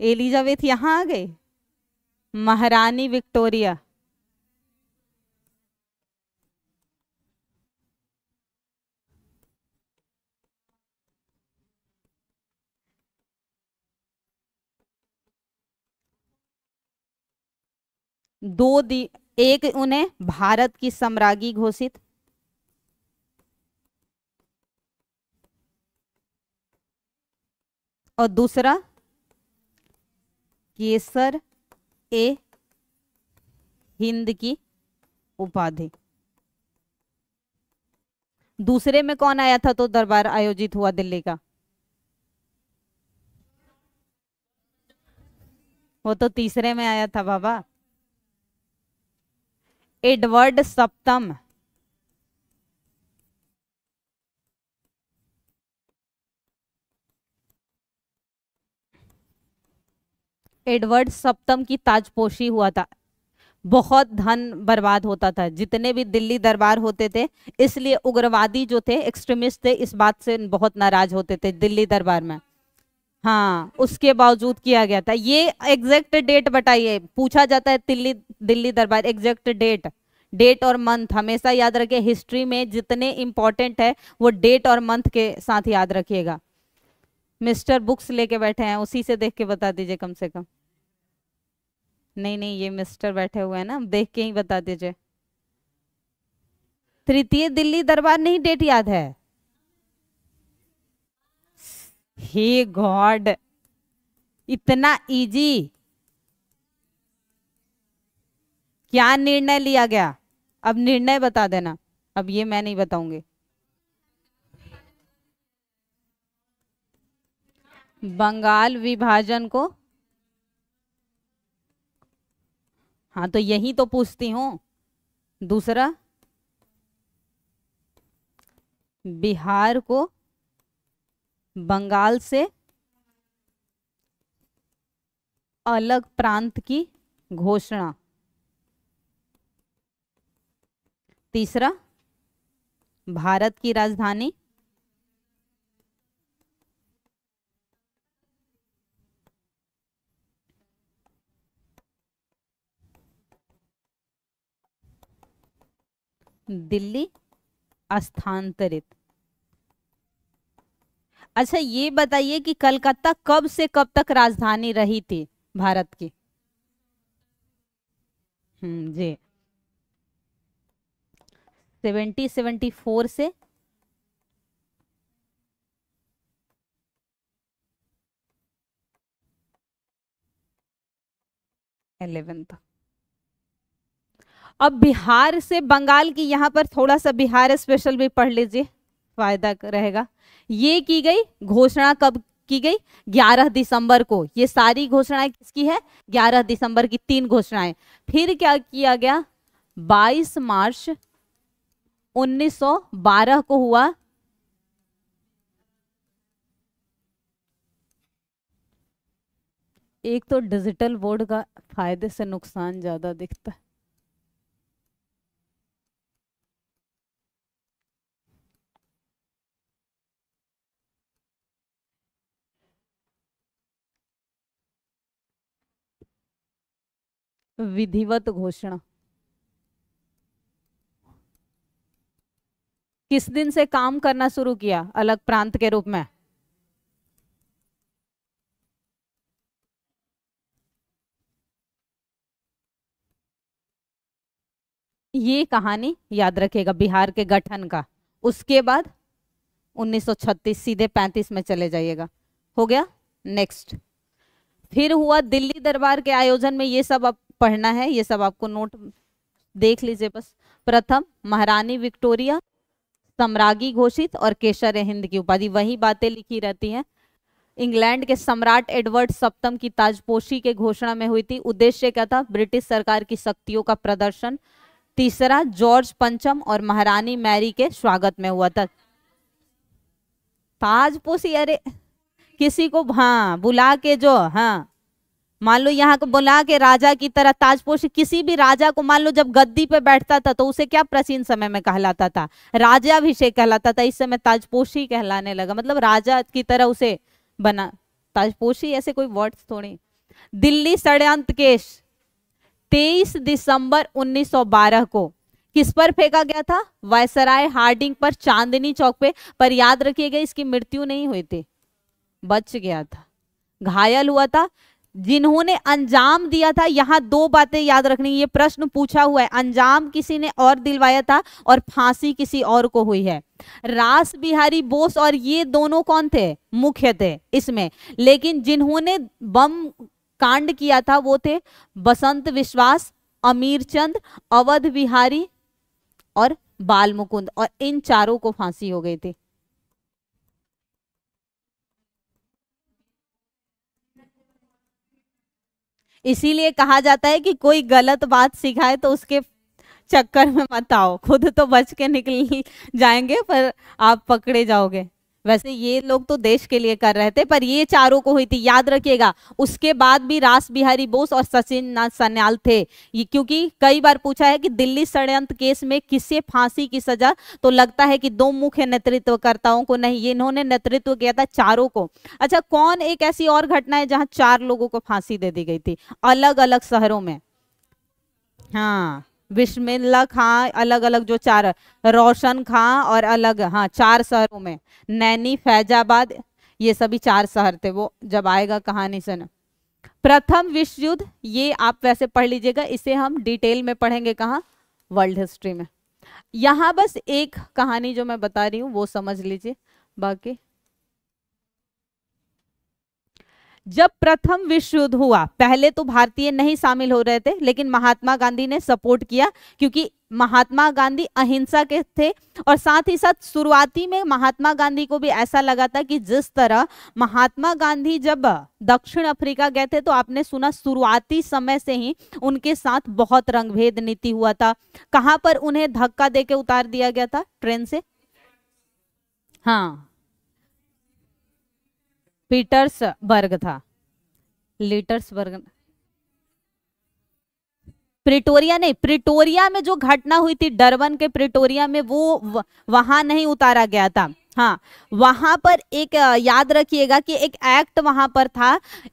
एलिजाबेथ यहाँ आ गई। महारानी विक्टोरिया। एक उन्हें भारत की सम्राज्ञी घोषित, और दूसरा केसर ए हिंद की उपाधि। दूसरे में कौन आया था तो दरबार आयोजित हुआ दिल्ली का? वो तो तीसरे में आया था बाबा, एडवर्ड सप्तम। एडवर्ड सप्तम की ताजपोशी हुआ था। बहुत धन बर्बाद होता था जितने भी दिल्ली दरबार होते थे, इसलिए उग्रवादी जो थे, एक्सट्रीमिस्ट थे, इस बात से बहुत नाराज होते थे दिल्ली दरबार में। हाँ, उसके बावजूद किया गया था। ये एग्जैक्ट डेट बताइए, पूछा जाता है दिल्ली दिल्ली दरबार एग्जैक्ट डेट। डेट और मंथ हमेशा याद रखिए, हिस्ट्री में जितने इंपॉर्टेंट है वो डेट और मंथ के साथ याद रखिएगा। मिस्टर बुक्स लेके बैठे हैं, उसी से देख के बता दीजिए कम से कम। नहीं नहीं, ये मिस्टर बैठे हुए हैं ना, देख के ही बता दीजिए। तृतीय दिल्ली दरबार नहीं डेट याद है? हे गॉड, इतना इजी! क्या निर्णय लिया गया? अब निर्णय बता देना, अब ये मैं नहीं बताऊंगी। बंगाल विभाजन को, हाँ तो यही तो पूछती हूँ। दूसरा, बिहार को बंगाल से अलग प्रांत की घोषणा। तीसरा, भारत की राजधानी। दिल्ली स्थानांतरित। अच्छा, ये बताइए कि कलकत्ता कब से कब तक राजधानी रही थी भारत की? जी, 1774 से 11 तक। अब बिहार से बंगाल की, यहाँ पर थोड़ा सा बिहार स्पेशल भी पढ़ लीजिए, फायदा रहेगा। ये की गई घोषणा कब की गई 11 दिसंबर को। ये सारी घोषणाएं किसकी है? 11 दिसंबर की 3 घोषणाएं। फिर क्या किया गया? 22 मार्च 1912 को हुआ एक तो डिजिटल बोर्ड का फायदे से नुकसान ज्यादा दिखता है। विधिवत घोषणा किस दिन से काम करना शुरू किया अलग प्रांत के रूप में? ये कहानी याद रखिएगा बिहार के गठन का। उसके बाद 1936, सीधे 35 में चले जाइएगा। हो गया। नेक्स्ट फिर हुआ दिल्ली दरबार के आयोजन में, ये सब आप पढ़ना है, ये सब आपको नोट देख लीजिए बस। प्रथम महारानी विक्टोरिया सम्राज्ञी घोषित और केसर हिंद की उपाधि, वही बातें लिखी रहती हैं। इंग्लैंड के सम्राट एडवर्ड सप्तम की ताजपोशी के घोषणा में हुई थी। उद्देश्य क्या था? ब्रिटिश सरकार की शक्तियों का प्रदर्शन। तीसरा जॉर्ज पंचम और महारानी मैरी के स्वागत में हुआ था। ताजपोशी, अरे किसी को हाँ बुला के जो हाँ मान लो यहाँ को बुला के राजा की तरह ताजपोशी, किसी भी राजा को मान लो जब गद्दी पे बैठता था तो उसे क्या प्राचीन समय में कहलाता था? राजाभिषेक कहलाता था। इस समय ताजपोशी कहलाने लगा, मतलब राजा की तरह उसे बना। ताजपोशी ऐसे कोई वर्ड्स थोड़ी। दिल्ली षड्यंत्र केस 23 दिसंबर 1912 को किस पर फेंका गया था? वायसराय हार्डिंग पर, चांदनी चौक पे। पर याद रखिएगा इसकी मृत्यु नहीं हुई थी, बच गया था, घायल हुआ था। जिन्होंने अंजाम दिया था, यहाँ दो बातें याद रखनी, ये प्रश्न पूछा हुआ है। अंजाम किसी ने और दिलवाया था और फांसी किसी और को हुई है। रास बिहारी बोस और ये दोनों कौन थे? मुख्य थे इसमें। लेकिन जिन्होंने बम कांड किया था वो थे बसंत विश्वास, अमीर चंद, अवध बिहारी और बाल मुकुंद, और इन चारों को फांसी हो गई थी। इसीलिए कहा जाता है कि कोई गलत बात सिखाए तो उसके चक्कर में मत आओ, खुद तो बच के निकल जाएंगे पर आप पकड़े जाओगे। वैसे ये लोग तो देश के लिए कर रहे थे, पर ये चारों को हुई थी, याद रखिएगा। उसके बाद भी रास बिहारी बोस और सचिन नाथ सन्याल थे। ये क्योंकि कई बार पूछा है कि दिल्ली षड्यंत्र केस में किसे फांसी की सजा, तो लगता है कि दो मुख्य नेतृत्वकर्ताओं को नहीं, ये इन्होंने नेतृत्व किया था चारों को। अच्छा, कौन एक ऐसी और घटना है जहां 4 लोगों को फांसी दे दी गई थी अलग अलग शहरों में? हाँ, बिस्मिल्लाह खां, अलग अलग जो 4, रोशन खां और अलग, हाँ 4 शहरों में। नैनी, फैजाबाद, ये सभी 4 शहर थे। वो जब आएगा कहानी से ना। प्रथम विश्व युद्ध, ये आप वैसे पढ़ लीजिएगा, इसे हम डिटेल में पढ़ेंगे कहाँ? वर्ल्ड हिस्ट्री में। यहाँ बस एक कहानी जो मैं बता रही हूँ वो समझ लीजिए, बाकी जब प्रथम विश्व युद्ध हुआ, पहले तो भारतीय नहीं शामिल हो रहे थे, लेकिन महात्मा गांधी ने सपोर्ट किया, क्योंकि महात्मा गांधी अहिंसा के थे। और साथ ही साथ शुरुआती में महात्मा गांधी को भी ऐसा लगा था कि जिस तरह महात्मा गांधी जब दक्षिण अफ्रीका गए थे तो आपने सुना शुरुआती समय से ही उनके साथ बहुत रंगभेद नीति हुआ था। कहां पर उन्हें धक्का देके उतार दिया गया था? ट्रेन से। हाँ, पीटर्सबर्ग था, लीटर्सबर्ग, प्रिटोरिया नहीं। प्रिटोरिया में जो घटना हुई थी डरबन के प्रिटोरिया में, वो वहां नहीं उतारा गया था। हाँ, वहां पर एक याद रखिएगा कि एक एक्ट वहां पर था,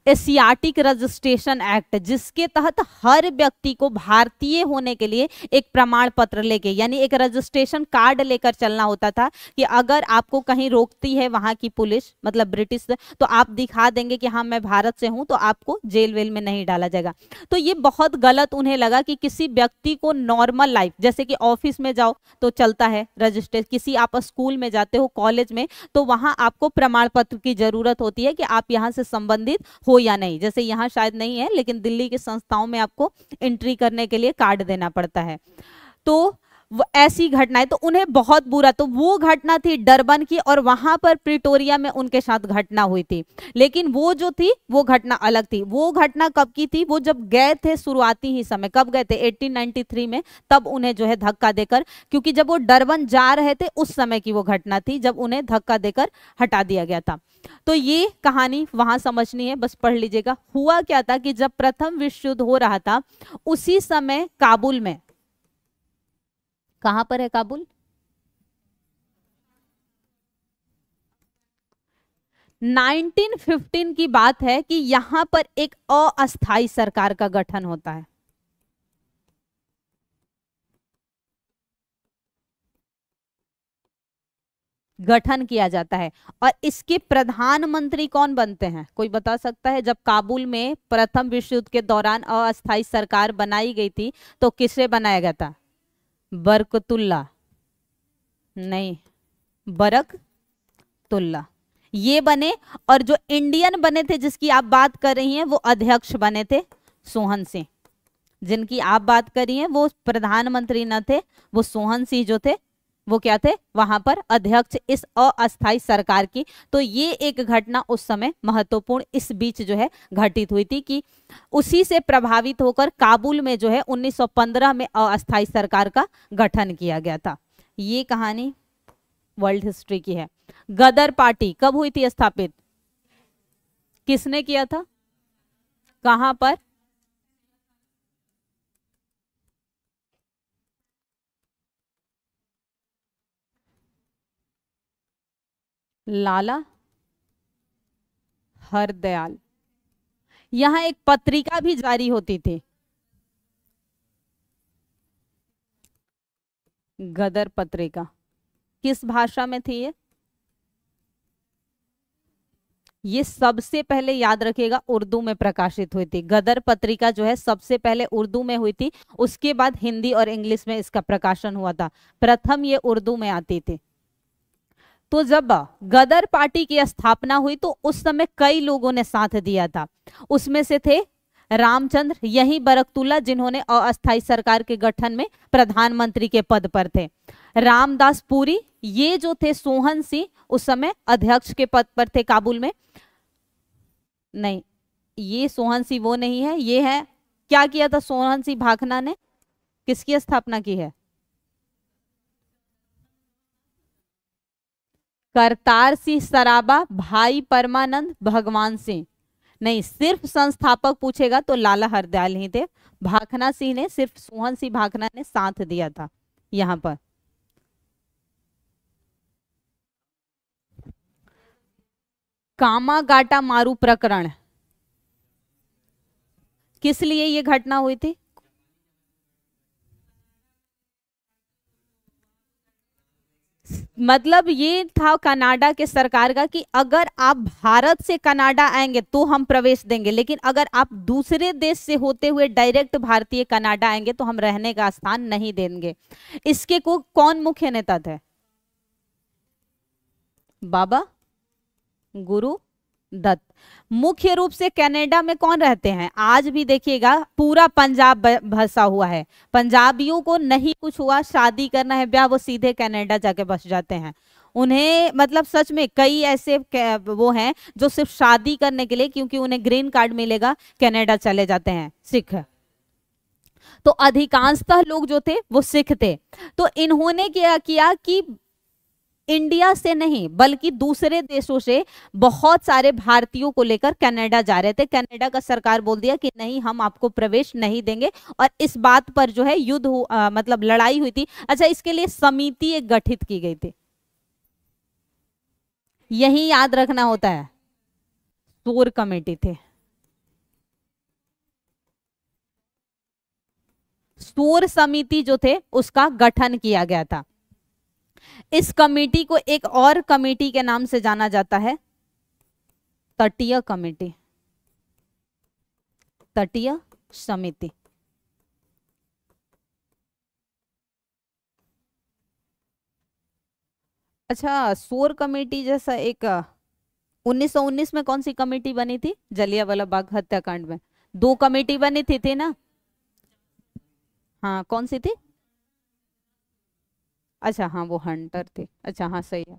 एशियाटिक रजिस्ट्रेशन एक्ट, जिसके तहत हर व्यक्ति को भारतीय होने के लिए एक प्रमाण पत्र लेके, यानी एक रजिस्ट्रेशन कार्ड लेकर चलना होता था, कि अगर आपको कहीं रोकती है वहां की पुलिस, मतलब ब्रिटिश, तो आप दिखा देंगे कि हाँ मैं भारत से हूं, तो आपको जेल वेल में नहीं डाला जाएगा। तो ये बहुत गलत उन्हें लगा कि किसी व्यक्ति को नॉर्मल लाइफ, जैसे कि ऑफिस में जाओ तो चलता है रजिस्ट्रेशन, किसी आप स्कूल में जाते हो, कॉलेज में, तो वहां आपको प्रमाण पत्र की जरूरत होती है कि आप यहां से संबंधित हो या नहीं। जैसे यहां शायद नहीं है, लेकिन दिल्ली की संस्थाओं में आपको एंट्री करने के लिए कार्ड देना पड़ता है। तो वो ऐसी घटनाएं, तो उन्हें बहुत बुरा, तो वो घटना थी डरबन की और वहां पर प्रिटोरिया में उनके साथ घटना हुई थी। लेकिन वो जो थी वो घटना अलग थी। वो घटना कब की थी, वो जब गए थे शुरुआती ही समय, कब गए थे 1893 में, तब उन्हें जो है धक्का देकर, क्योंकि जब वो डरबन जा रहे थे उस समय की वो घटना थी जब उन्हें धक्का देकर हटा दिया गया था। तो ये कहानी वहां समझनी है, बस पढ़ लीजिएगा। हुआ क्या था कि जब प्रथम विश्व युद्ध हो रहा था उसी समय काबुल में, कहां पर है काबुल, 1915 की बात है कि यहां पर एक अस्थाई सरकार का गठन होता है। गठन किया जाता है और इसके प्रधानमंत्री कौन बनते हैं, कोई बता सकता है? जब काबुल में प्रथम विश्व युद्ध के दौरान अस्थाई सरकार बनाई गई थी तो किसे बनाया गया था? बरकतुल्ला, नहीं, बरकतुल्ला ये बने। और जो इंडियन बने थे जिसकी आप बात कर रही हैं वो अध्यक्ष बने थे सोहन सिंह। जिनकी आप बात कर रही हैं वो प्रधानमंत्री न थे, वो सोहन सिंह जो थे वो क्या थे, वहां पर अध्यक्ष इस अस्थाई सरकार की। तो ये एक घटना उस समय महत्वपूर्ण इस बीच जो है घटित हुई थी कि उसी से प्रभावित होकर काबुल में जो है 1915 में अस्थाई सरकार का गठन किया गया था। ये कहानी वर्ल्ड हिस्ट्री की है। गदर पार्टी कब हुई थी स्थापित, किसने किया था, कहां पर? लाला हरदयाल। यहां एक पत्रिका भी जारी होती थी, गदर पत्रिका। किस भाषा में थी ये सबसे पहले याद रखिएगा उर्दू में प्रकाशित हुई थी। गदर पत्रिका जो है सबसे पहले उर्दू में हुई थी, उसके बाद हिंदी और इंग्लिश में इसका प्रकाशन हुआ था। प्रथम ये उर्दू में आती थी। तो जब गदर पार्टी की स्थापना हुई तो उस समय कई लोगों ने साथ दिया था। उसमें से थे रामचंद्र, यही बरकतुल्ला जिन्होंने अस्थाई सरकार के गठन में प्रधानमंत्री के पद पर थे। रामदास पुरी, ये जो थे सोहन सिंह उस समय अध्यक्ष के पद पर थे काबुल में। नहीं, ये सोहन सिंह वो नहीं है, ये है, क्या किया था सोहन सिंह भाखना ने, किसकी स्थापना की है? करतार सिंह सराबा, भाई परमानंद, भगवान सिंह। नहीं, सिर्फ संस्थापक पूछेगा तो लाला हरदयाल ही थे। भाखना सिंह ने, सिर्फ सोहन सिंह भाखना ने साथ दिया था यहां पर। कामागाटा मारू प्रकरण, किस लिए ये घटना हुई थी? मतलब ये था कनाडा के सरकार का कि अगर आप भारत से कनाडा आएंगे तो हम प्रवेश देंगे, लेकिन अगर आप दूसरे देश से होते हुए डायरेक्ट भारतीय कनाडा आएंगे तो हम रहने का स्थान नहीं देंगे। इसके को कौन मुख्य नेता थे? बाबा गुरु दत्त। मुख्य रूप से कनाडा में कौन रहते हैं? आज भी देखिएगा पूरा पंजाब बसा हुआ है। पंजाबियों को नहीं कुछ हुआ, शादी करना है, ब्याह, वो सीधे कनाडा जाके बस जाते हैं। उन्हें मतलब सच में कई ऐसे वो हैं जो सिर्फ शादी करने के लिए, क्योंकि उन्हें ग्रीन कार्ड मिलेगा, कनाडा चले जाते हैं सिख। तो अधिकांशतः लोग जो थे वो सिख थे। तो इन्होंने क्या किया कि इंडिया से नहीं बल्कि दूसरे देशों से बहुत सारे भारतीयों को लेकर कनाडा जा रहे थे। कनाडा का सरकार बोल दिया कि नहीं, हम आपको प्रवेश नहीं देंगे, और इस बात पर जो है युद्ध मतलब लड़ाई हुई थी। अच्छा, इसके लिए समिति एक गठित की गई थी, यही याद रखना होता है, शोर कमेटी थे। शोर समिति जो थे उसका गठन किया गया था। इस कमेटी को एक और कमेटी के नाम से जाना जाता है, तटीय कमेटी, तटीय समिति। अच्छा, शोर कमेटी जैसा एक 1919 में कौन सी कमेटी बनी थी? जलियांवाला बाग हत्याकांड में दो कमेटी बनी थी ना? हाँ, कौन सी थी? अच्छा हाँ वो हंटर थे, अच्छा हाँ सही है।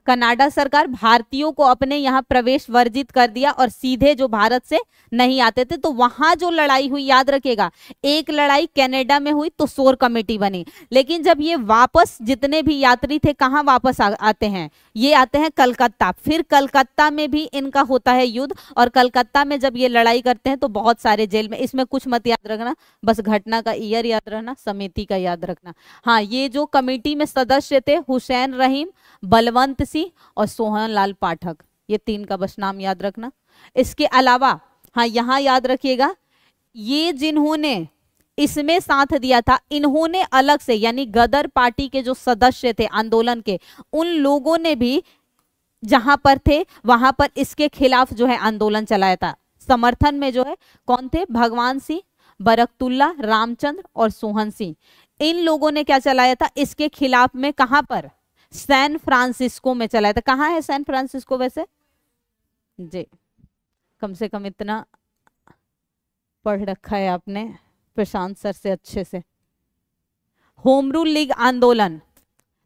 कनाडा सरकार भारतीयों को अपने यहाँ प्रवेश वर्जित कर दिया और सीधे जो भारत से नहीं आते थे, तो वहां जो लड़ाई हुई याद रखिएगा, एक लड़ाई कनाडा में हुई तो शोर कमेटी बनी, लेकिन जब ये वापस जितने भी यात्री थे कहाँ वापस आते हैं, ये आते हैं कलकत्ता, फिर कलकत्ता में भी इनका होता है युद्ध, और कलकत्ता में जब ये लड़ाई करते हैं तो बहुत सारे जेल में, इसमें कुछ मत याद रखना, बस घटना का ईयर याद रखना, समिति का याद रखना। हाँ ये जो कमेटी में सदस्य थे, हुसैन रहीम, बलवंत सिंह और सोहनलाल पाठक, ये तीन का बस नाम याद रखना। इसके अलावा हाँ यहाँ याद रखिएगा, ये जिन्होंने इसमें साथ दिया था, इन्होंने अलग से, यानी गदर पार्टी के जो सदस्य थे आंदोलन के, उन लोगों ने भी जहां पर थे वहां पर इसके खिलाफ जो है आंदोलन चलाया था। समर्थन में जो है कौन थे, भगवान सिंह, बरकतुल्ला, रामचंद्र और सोहन सिंह, इन लोगों ने क्या चलाया था इसके खिलाफ में, कहां पर, सैन फ्रांसिस्को में चलाया था। कहाँ है सैन फ्रांसिस्को वैसे जी, कम से कम इतना पढ़ रखा है आपने प्रशांत सर से अच्छे से। होम रूल लीग आंदोलन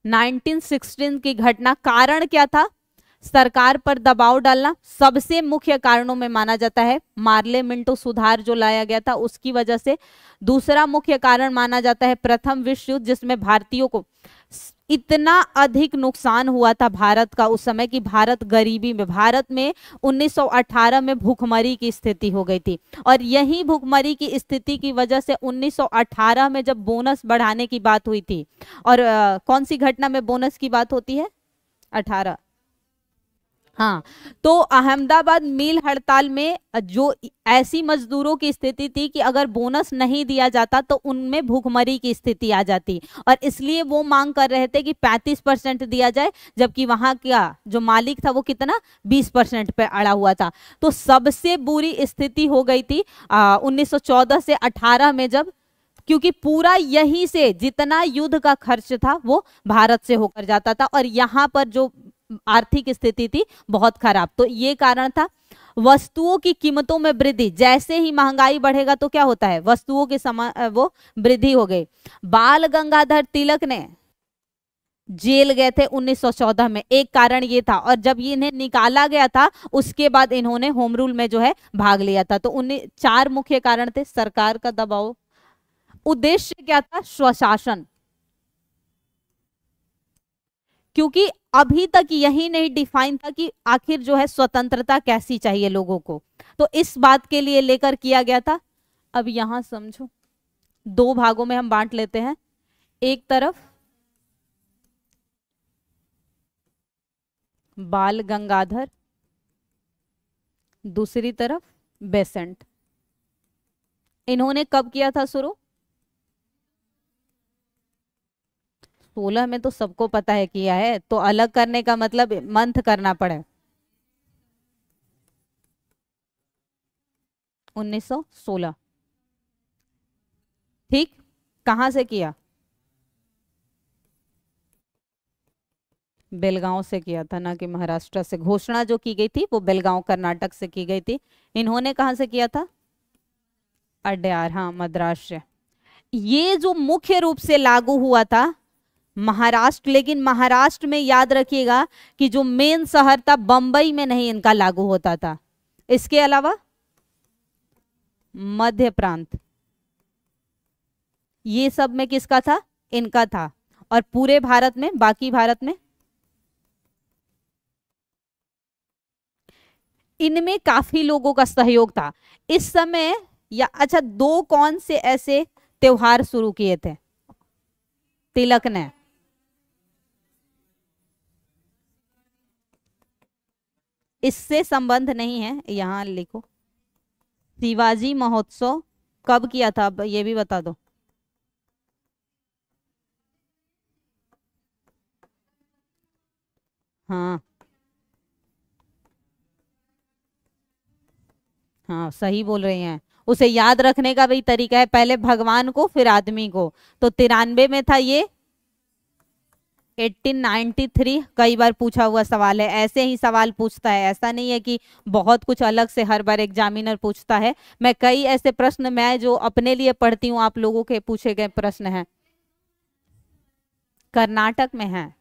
1916 की घटना, कारण क्या था, सरकार पर दबाव डालना, सबसे मुख्य कारणों में माना जाता है मार्ले मिंटो सुधार जो लाया गया था उसकी वजह से। दूसरा मुख्य कारण माना जाता है प्रथम विश्व युद्ध, जिसमें भारतीयों को इतना अधिक नुकसान हुआ था भारत का उस समय कि भारत गरीबी में, भारत में 1918 में भूखमरी की स्थिति हो गई थी, और यही भूखमरी की स्थिति की वजह से 1918 में जब बोनस बढ़ाने की बात हुई थी, और कौन सी घटना में बोनस की बात होती है, 18, हाँ, तो अहमदाबाद मिल हड़ताल में जो ऐसी मजदूरों की स्थिति थी कि अगर बोनस नहीं दिया जाता तो उनमें भूखमरी की स्थिति आ जाती, और इसलिए वो मांग कर रहे थे कि 35% दिया जाए, जबकि वहां का जो मालिक था वो कितना 20% पे अड़ा हुआ था। तो सबसे बुरी स्थिति हो गई थी 1914 से 18 में, जब, क्योंकि पूरा यहीं से जितना युद्ध का खर्च था वो भारत से होकर जाता था, और यहाँ पर जो आर्थिक स्थिति थी बहुत खराब, तो ये कारण था। वस्तुओं की कीमतों में वृद्धि, जैसे ही महंगाई बढ़ेगा तो क्या होता है, वस्तुओं की वो वृद्धि हो गई। बाल गंगाधर तिलक ने जेल गए थे 1914 में, एक कारण ये था, और जब ये इन्हें निकाला गया था उसके बाद इन्होंने होम रूल में जो है भाग लिया था। तो उन्हें 4 मुख्य कारण थे, सरकार का दबाव, उद्देश्य क्या था, स्वशासन, क्योंकि अभी तक यही नहीं डिफाइन था कि आखिर जो है स्वतंत्रता कैसी चाहिए लोगों को, तो इस बात के लिए लेकर किया गया था। अब यहां समझो, 2 भागों में हम बांट लेते हैं, एक तरफ बाल गंगाधर, दूसरी तरफ बेसेंट। इन्होंने कब किया था शुरू, 16 में तो सबको पता है किया है, तो अलग करने का मतलब मंथ करना पड़े, 1916, ठीक। कहां से किया, बेलगांव से किया था, ना कि महाराष्ट्र से। घोषणा जो की गई थी वो बेलगांव कर्नाटक से की गई थी। इन्होंने कहां से किया था, अड्यार, हाँ मद्रास से। ये जो मुख्य रूप से लागू हुआ था महाराष्ट्र, लेकिन महाराष्ट्र में याद रखिएगा कि जो मेन शहर था बंबई में नहीं इनका लागू होता था। इसके अलावा मध्य प्रांत, ये सब में किसका था, इनका था, और पूरे भारत में, बाकी भारत में इनमें काफी लोगों का सहयोग था इस समय। या अच्छा, 2 कौन से ऐसे त्योहार शुरू किए थे तिलक ने, इससे संबंध नहीं है, यहां लिखो, शिवाजी महोत्सव कब किया था, अब ये भी बता दो। हाँ हाँ सही बोल रही हैं, उसे याद रखने का भी तरीका है, पहले भगवान को फिर आदमी को। तो 93 में था ये, 1893, कई बार पूछा हुआ सवाल है, ऐसे ही सवाल पूछता है, ऐसा नहीं है कि बहुत कुछ अलग से हर बार एग्जामिनर पूछता है। मैं कई ऐसे प्रश्न, मैं जो अपने लिए पढ़ती हूँ, आप लोगों के पूछे गए प्रश्न हैं। कर्नाटक में है।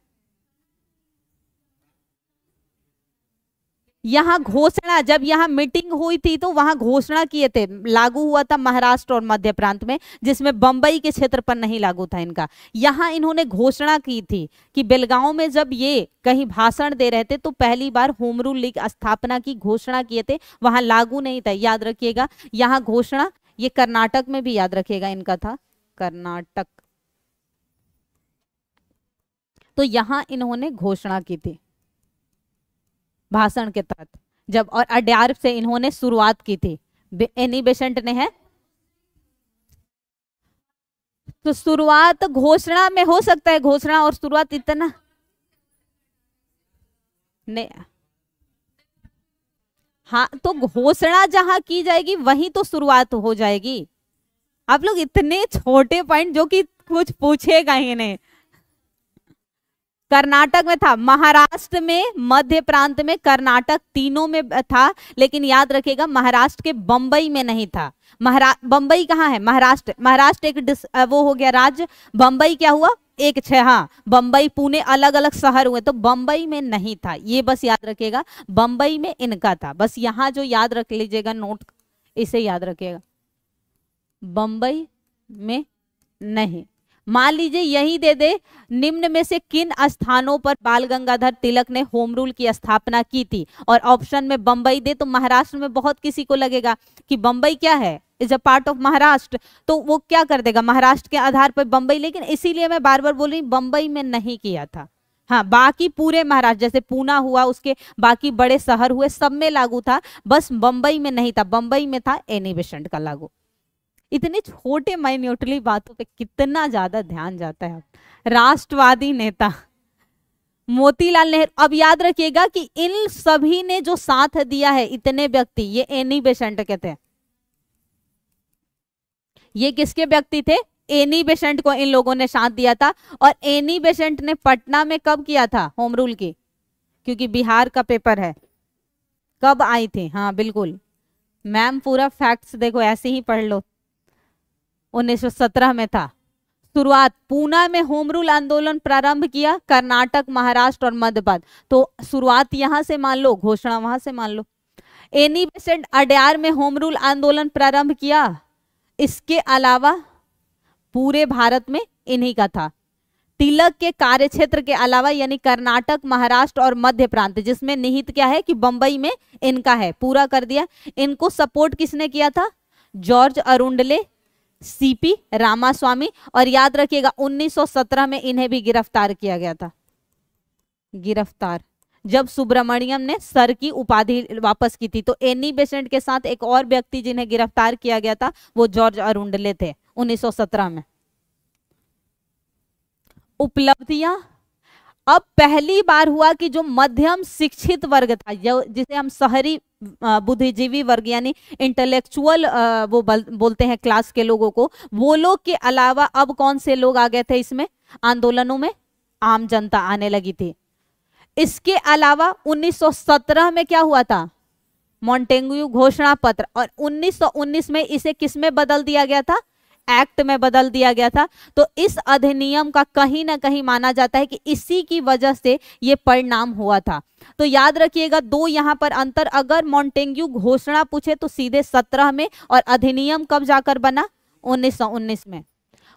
यहाँ घोषणा, जब यहाँ मीटिंग हुई थी तो वहां घोषणा किए थे, लागू हुआ था महाराष्ट्र और मध्य प्रांत में, जिसमें बंबई के क्षेत्र पर नहीं लागू था इनका। यहाँ इन्होंने घोषणा की थी कि बेलगांव में जब ये कहीं भाषण दे रहे थे तो पहली बार होम रूल लीग स्थापना की घोषणा किए थे, वहां लागू नहीं था, याद रखिएगा। यहाँ घोषणा, ये कर्नाटक में भी याद रखिएगा इनका था, कर्नाटक। तो यहां इन्होंने घोषणा की थी भाषण के तहत जब, और अड्यार से इन्होंने शुरुआत की थी, एनी बेसेंट ने है। तो शुरुआत घोषणा में हो सकता है, घोषणा और शुरुआत इतना नहीं। हाँ, तो घोषणा जहां की जाएगी वहीं तो शुरुआत हो जाएगी। आप लोग इतने छोटे पॉइंट जो कि कुछ पूछेगा ही नहीं। कर्नाटक में था, महाराष्ट्र में, मध्य प्रांत में, कर्नाटक, तीनों में था, लेकिन याद रखिएगा महाराष्ट्र के बंबई में नहीं था। बंबई कहाँ है? महाराष्ट्र। महाराष्ट्र एक वो हो गया राज्य, बंबई क्या हुआ? एक हाँ, बंबई पुणे अलग अलग शहर हुए, तो बंबई में नहीं था, ये बस याद रखिएगा। बंबई में इनका था, बस यहाँ जो याद रख लीजिएगा, नोट इसे याद रखिएगा, बंबई में नहीं। मान लीजिए यही दे दे, निम्न में से किन स्थानों पर बाल गंगाधर तिलक ने होम रूल की स्थापना की थी, और ऑप्शन में बंबई दे, तो महाराष्ट्र में बहुत किसी को लगेगा कि बंबई क्या है, is a part of Maharashtra, तो वो क्या कर देगा महाराष्ट्र के आधार पर बंबई। लेकिन इसीलिए मैं बार बार बोल रही, बंबई में नहीं किया था। हाँ, बाकी पूरे महाराष्ट्र, जैसे पूना हुआ, उसके बाकी बड़े शहर हुए, सब में लागू था, बस बंबई में नहीं था। बंबई में था एनी बेसेंट का लागू। इतने छोटे माइन्यूटली बातों पे कितना ज्यादा ध्यान जाता है। राष्ट्रवादी नेता मोतीलाल नेहरू। अब याद रखिएगा कि इन सभी ने जो साथ दिया है, इतने व्यक्ति, ये एनी बेसेंट के थे। ये किसके व्यक्ति थे? एनी बेसेंट को इन लोगों ने साथ दिया था। और एनी बेसेंट ने पटना में कब किया था होम रूल की? क्योंकि बिहार का पेपर है, कब आई थी? हाँ बिल्कुल मैम, पूरा फैक्ट्स देखो, ऐसे ही पढ़ लो। 1917 में था शुरुआत। पूना में होम रूल आंदोलन प्रारंभ किया, कर्नाटक, महाराष्ट्र और मध्य प्रदेश, तो शुरुआत यहां से मान लो, घोषणा वहां से मान लो। एनी बेसेंट अड्यार में होम रूल आंदोलन प्रारंभ किया। इसके अलावा पूरे भारत में इन्हीं का था। तिलक के कार्यक्षेत्र के अलावा, यानी कर्नाटक, महाराष्ट्र और मध्य प्रांत, जिसमें निहित क्या है कि बंबई में इनका है, पूरा कर दिया। इनको सपोर्ट किसने किया था? जॉर्ज अरुंडले, सीपी रामास्वामी, और याद रखिएगा 1917 में इन्हें भी गिरफ्तार किया गया था। गिरफ्तार जब सुब्रमण्यम ने सर की उपाधि वापस की थी। तो एनी बेसेंट के साथ एक और व्यक्ति जिन्हें गिरफ्तार किया गया था वो जॉर्ज अरुंडले थे 1917 में। उपलब्धियां, अब पहली बार हुआ कि जो मध्यम शिक्षित वर्ग था, जिसे हम शहरी बुद्धिजीवी वर्ग यानी इंटेलेक्चुअल वो बोलते हैं क्लास के लोगों को, वो लोग के अलावा अब कौन से लोग आ गए थे इसमें आंदोलनों में? आम जनता आने लगी थी। इसके अलावा 1917 में क्या हुआ था? मॉन्टेग्यू घोषणा पत्र, और 1919 में इसे किस में बदल दिया गया था? एक्ट में बदल दिया गया था। तो इस अधिनियम का कहीं ना कहीं माना जाता है कि इसी की वजह से ये परिणाम हुआ था। तो याद रखिएगा दो यहां पर अंतर, अगर मॉन्टेग्यू घोषणा पूछे तो सीधे 17 में, और अधिनियम कब जाकर बना? 1919 में।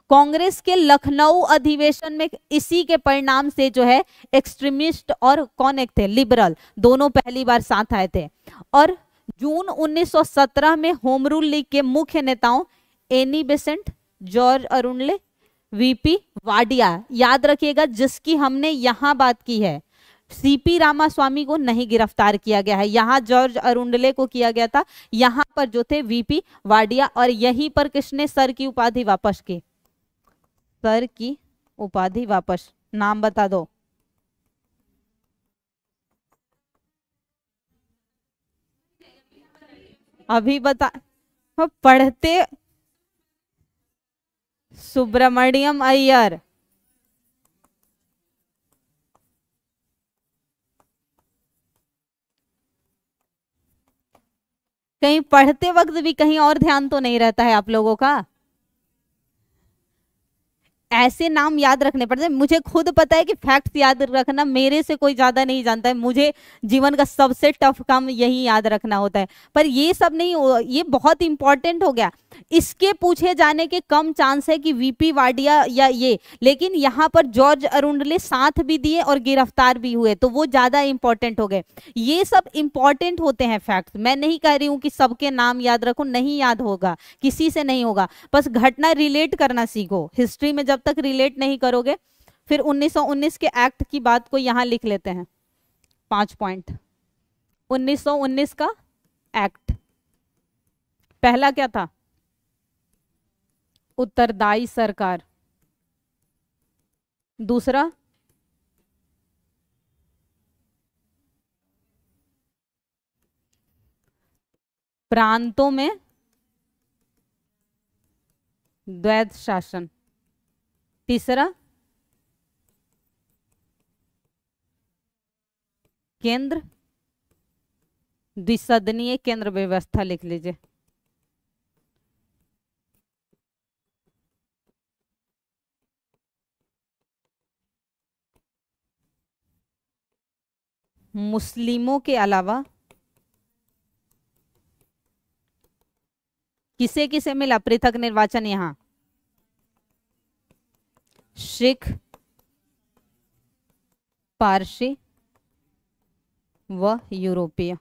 कांग्रेस के लखनऊ अधिवेशन में इसी के परिणाम से जो है एक्सट्रीमिस्ट और कौन एक थे लिबरल, दोनों पहली बार साथ आए थे। और जून 1917 में होम रूल लीग के मुख्य नेताओं Annie Besant, George Arundale, VP Wadia, याद रखिएगा जिसकी हमने यहां बात की है, सीपी रामास्वामी को नहीं गिरफ्तार किया गया है, यहां जॉर्ज अरुंडले को किया गया था, यहां पर जो थे वीपी वाडिया, और यहीं पर किसने सर की उपाधि वापस की? सर की उपाधि वापस, नाम बता दो। अभी बता, पढ़ते सुब्रमण्यम अय्यर। कहीं पढ़ते वक्त भी कहीं और ध्यान तो नहीं रहता है आप लोगों का? ऐसे नाम याद रखने पड़ते हैं। मुझे खुद पता है कि फैक्ट्स याद रखना मेरे से कोई ज्यादा नहीं जानता है, मुझे जीवन का सबसे टफ काम यही याद रखना होता है, पर ये सब नहीं ये बहुत इंपॉर्टेंट हो गया। इसके पूछे जाने के कम चांस है कि वीपी वाडिया या ये, लेकिन यहाँ पर जॉर्ज अरुंडले साथ भी दिए और गिरफ्तार भी हुए, तो वो ज्यादा इंपॉर्टेंट हो गए। ये सब इंपॉर्टेंट होते हैं फैक्ट्स। मैं नहीं कह रही हूँ कि सबके नाम याद रखो, नहीं याद होगा, किसी से नहीं होगा, बस घटना रिलेट करना सीखो। हिस्ट्री में जब तक रिलेट नहीं करोगे, फिर 1919 के एक्ट की बात को यहां लिख लेते हैं, 5 पॉइंट। 1919 का एक्ट, पहला क्या था? उत्तरदायी सरकार। दूसरा, प्रांतों में द्वैध शासन। तीसरा, केंद्र द्विसदनीय केंद्र व्यवस्था, लिख लीजिए। मुस्लिमों के अलावा किसे किसे मिला पृथक निर्वाचन? यहां सिख, पारसी व यूरोपीय।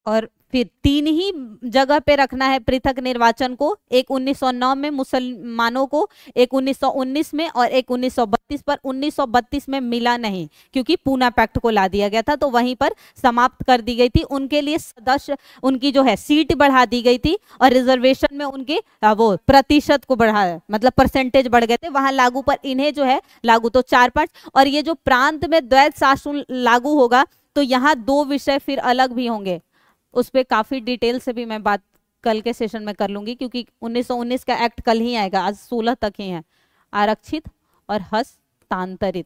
और फिर 3 ही जगह पे रखना है पृथक निर्वाचन को, एक 1909 में मुसलमानों को, एक 1919 में और एक 1932 पर। 1932 में मिला नहीं क्योंकि पूना पैक्ट को ला दिया गया था, तो वहीं पर समाप्त कर दी गई थी। उनके लिए सदस्य, उनकी जो है सीट बढ़ा दी गई थी, और रिजर्वेशन में उनके वो प्रतिशत को बढ़ा, मतलब परसेंटेज बढ़ गए थे वहां लागू, पर इन्हें जो है लागू तो 4-5। और ये जो प्रांत में द्वैध शासन लागू होगा, तो यहाँ 2 विषय फिर अलग भी होंगे, उस पर काफी डिटेल से भी मैं बात कल के सेशन में कर लूंगी, क्योंकि 1919 का एक्ट कल ही आएगा, आज 16 तक ही है। आरक्षित और हस्तांतरित,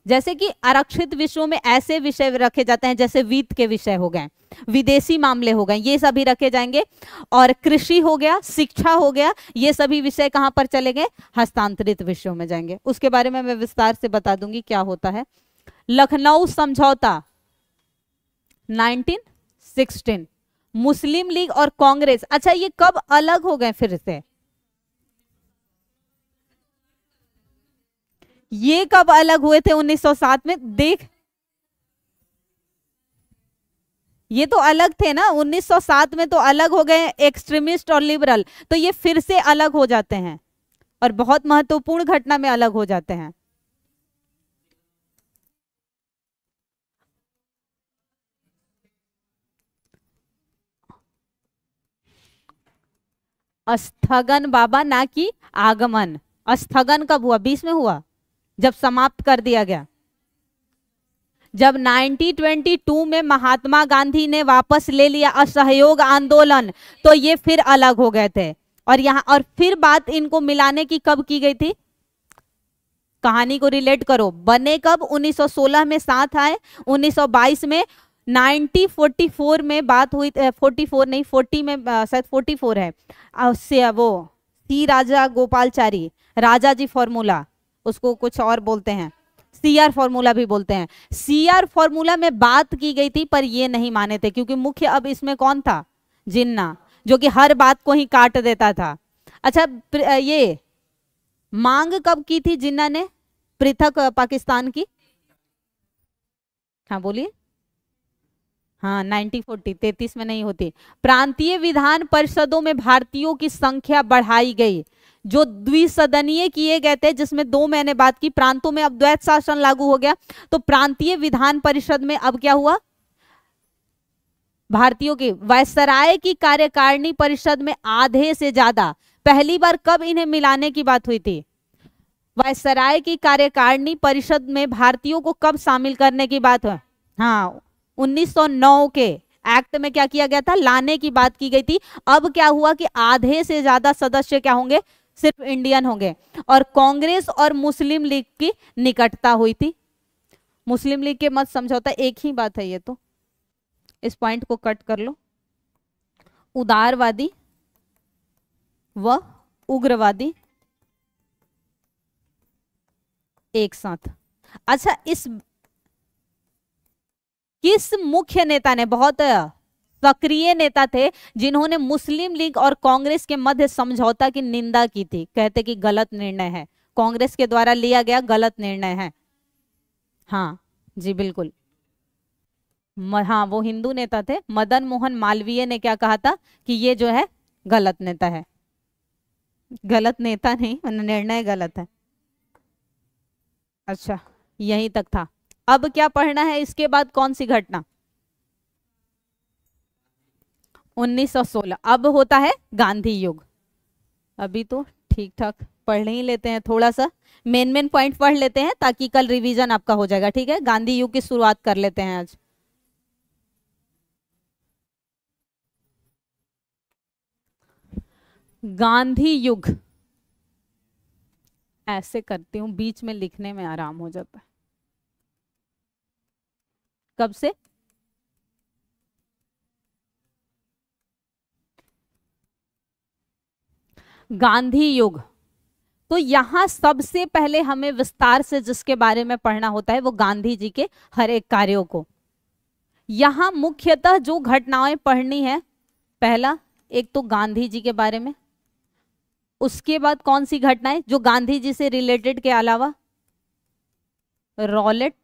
जैसे कि आरक्षित विषयों में ऐसे विषय रखे जाते हैं जैसे वित्त के विषय हो गए, विदेशी मामले हो गए, ये सभी रखे जाएंगे। और कृषि हो गया, शिक्षा हो गया, ये सभी विषय कहां पर चले गए? हस्तांतरित विषयों में जाएंगे। उसके बारे में मैं विस्तार से बता दूंगी क्या होता है। लखनऊ समझौता 1916, मुस्लिम लीग और कांग्रेस। अच्छा, ये कब अलग हो गए फिर से? ये कब अलग हुए थे? 1907 में। देख, ये तो अलग थे ना, 1907 में तो अलग हो गए, एक्सट्रीमिस्ट और लिबरल, तो ये फिर से अलग हो जाते हैं और बहुत महत्वपूर्ण घटना में अलग हो जाते हैं। स्थगन बाबा, ना कि आगमन। स्थगन कब हुआ? 20 में हुआ, जब समाप्त कर दिया गया। जब 1922 में महात्मा गांधी ने वापस ले लिया असहयोग आंदोलन, तो ये फिर अलग हो गए थे। और यहाँ और फिर बात इनको मिलाने की कब की गई थी? कहानी को रिलेट करो, बने कब? 1916 में साथ आए, 1922 में 1944 में बात हुई, 44 नहीं 40 में, शायद 44 है, उससे वो सी राजा गोपालचारी, राजा जी फॉर्मूला, उसको कुछ और बोलते हैं, सीआर फॉर्मूला भी बोलते हैं। सीआर फॉर्मूला में बात की गई थी, पर ये नहीं माने थे, क्योंकि मुख्य अब इसमें कौन था? जिन्ना, जो कि हर बात को ही काट देता था। अच्छा, ये मांग कब की थी जिन्ना ने पृथक पाकिस्तान की? हाँ बोलिए। हाँ 1940, 33 में नहीं होती। प्रांतीय विधान परिषदों में भारतीयों की संख्या बढ़ाई गई, जो द्विसदनीय किए गए थे, जिसमें 2 मैंने बात की, प्रांतों में अब द्वैध शासन लागू हो गया, तो प्रांतीय विधान परिषद में अब क्या हुआ? भारतीयों की वायसराय की कार्यकारिणी परिषद में आधे से ज्यादा। पहली बार कब इन्हें मिलाने की बात हुई थी? वायसराय की कार्यकारिणी परिषद में भारतीयों को कब शामिल करने की बात है? हाँ 1909 के एक्ट में क्या किया गया था? लाने की बात की गई थी। अब क्या हुआ कि आधे से ज्यादा सदस्य क्या होंगे? सिर्फ इंडियन होंगे। और कांग्रेस और मुस्लिम लीग की निकटता हुई थी, मुस्लिम लीग के मत समझौता एक ही बात है ये तो, इस पॉइंट को कट कर लो। उदारवादी व उग्रवादी एक साथ। अच्छा, इस किस मुख्य नेता ने, बहुत सक्रिय नेता थे जिन्होंने मुस्लिम लीग और कांग्रेस के मध्य समझौता की निंदा की थी, कहते कि गलत निर्णय है, कांग्रेस के द्वारा लिया गया गलत निर्णय है? हाँ जी बिल्कुल, हाँ वो हिंदू नेता थे, मदन मोहन मालवीय ने क्या कहा था कि ये जो है गलत नेता है, गलत नेता नहीं, निर्णय गलत है। अच्छा, यहीं तक था। अब क्या पढ़ना है इसके बाद, कौन सी घटना? 1916। अब होता है गांधी युग। अभी तो ठीक ठाक पढ़ ही लेते हैं, थोड़ा सा मेन मेन पॉइंट पढ़ लेते हैं ताकि कल रिवीजन आपका हो जाएगा, ठीक है? गांधी युग की शुरुआत कर लेते हैं आज। गांधी युग ऐसे करती हूँ, बीच में लिखने में आराम हो जाता है। कब से? गांधी युग, तो यहां सबसे पहले हमें विस्तार से जिसके बारे में पढ़ना होता है वो गांधी जी के हर एक कार्यों को। यहां मुख्यतः जो घटनाएं पढ़नी है, पहला एक तो गांधी जी के बारे में, उसके बाद कौन सी घटनाएं जो गांधी जी से रिलेटेड के अलावा, रॉलेट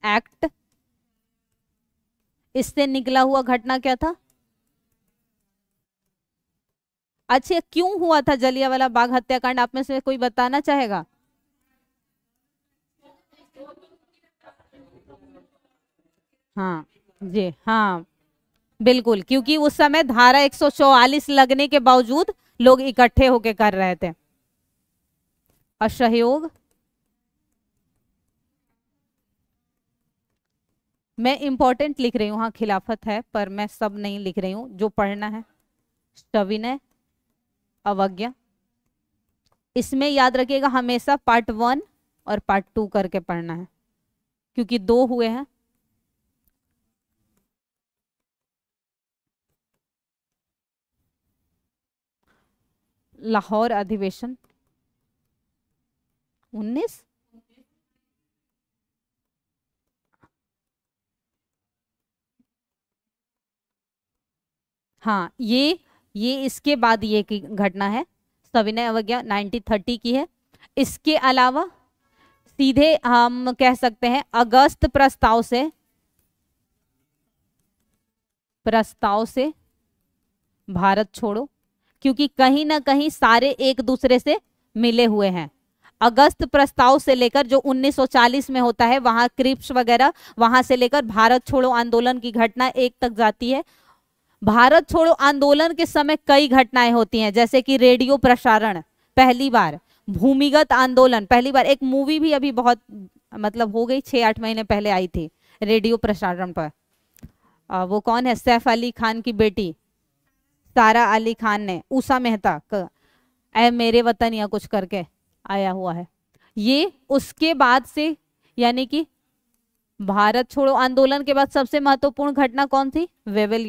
एक्ट, इससे निकला हुआ घटना क्या था? अच्छा, क्यों हुआ था जलियांवाला बाग हत्याकांड, आप में से कोई बताना चाहेगा? हाँ जी, हाँ बिल्कुल, क्योंकि उस समय धारा 144 लगने के बावजूद लोग इकट्ठे होके कर रहे थे। असहयोग, मैं इंपॉर्टेंट लिख रही हूँ, हाँ खिलाफत है पर मैं सब नहीं लिख रही हूँ, जो पढ़ना है। सविनय अवज्ञा, इसमें याद रखिएगा हमेशा पार्ट 1 और पार्ट 2 करके पढ़ना है क्योंकि 2 हुए हैं। लाहौर अधिवेशन 19, हाँ ये इसके बाद ये की घटना है, सविनय अवज्ञा 1930 की है। इसके अलावा सीधे हम कह सकते हैं अगस्त प्रस्ताव से भारत छोड़ो, क्योंकि कहीं ना कहीं सारे एक दूसरे से मिले हुए हैं। अगस्त प्रस्ताव से लेकर जो 1940 में होता है, वहां क्रिप्स वगैरह, वहां से लेकर भारत छोड़ो आंदोलन की घटना एक तक जाती है। भारत छोड़ो आंदोलन के समय कई घटनाएं होती हैं, जैसे कि रेडियो प्रसारण पहली बार, भूमिगत आंदोलन पहली बार, एक मूवी भी अभी बहुत मतलब हो गई 6-8 महीने पहले आई थी रेडियो प्रसारण पर। वो कौन है, सैफ अली खान की बेटी सारा अली खान ने, उषा मेहता ऐ मेरे वतन या कुछ करके आया हुआ है ये। उसके बाद से यानी कि भारत छोड़ो आंदोलन के बाद सबसे महत्वपूर्ण घटना कौन थी? वेवेल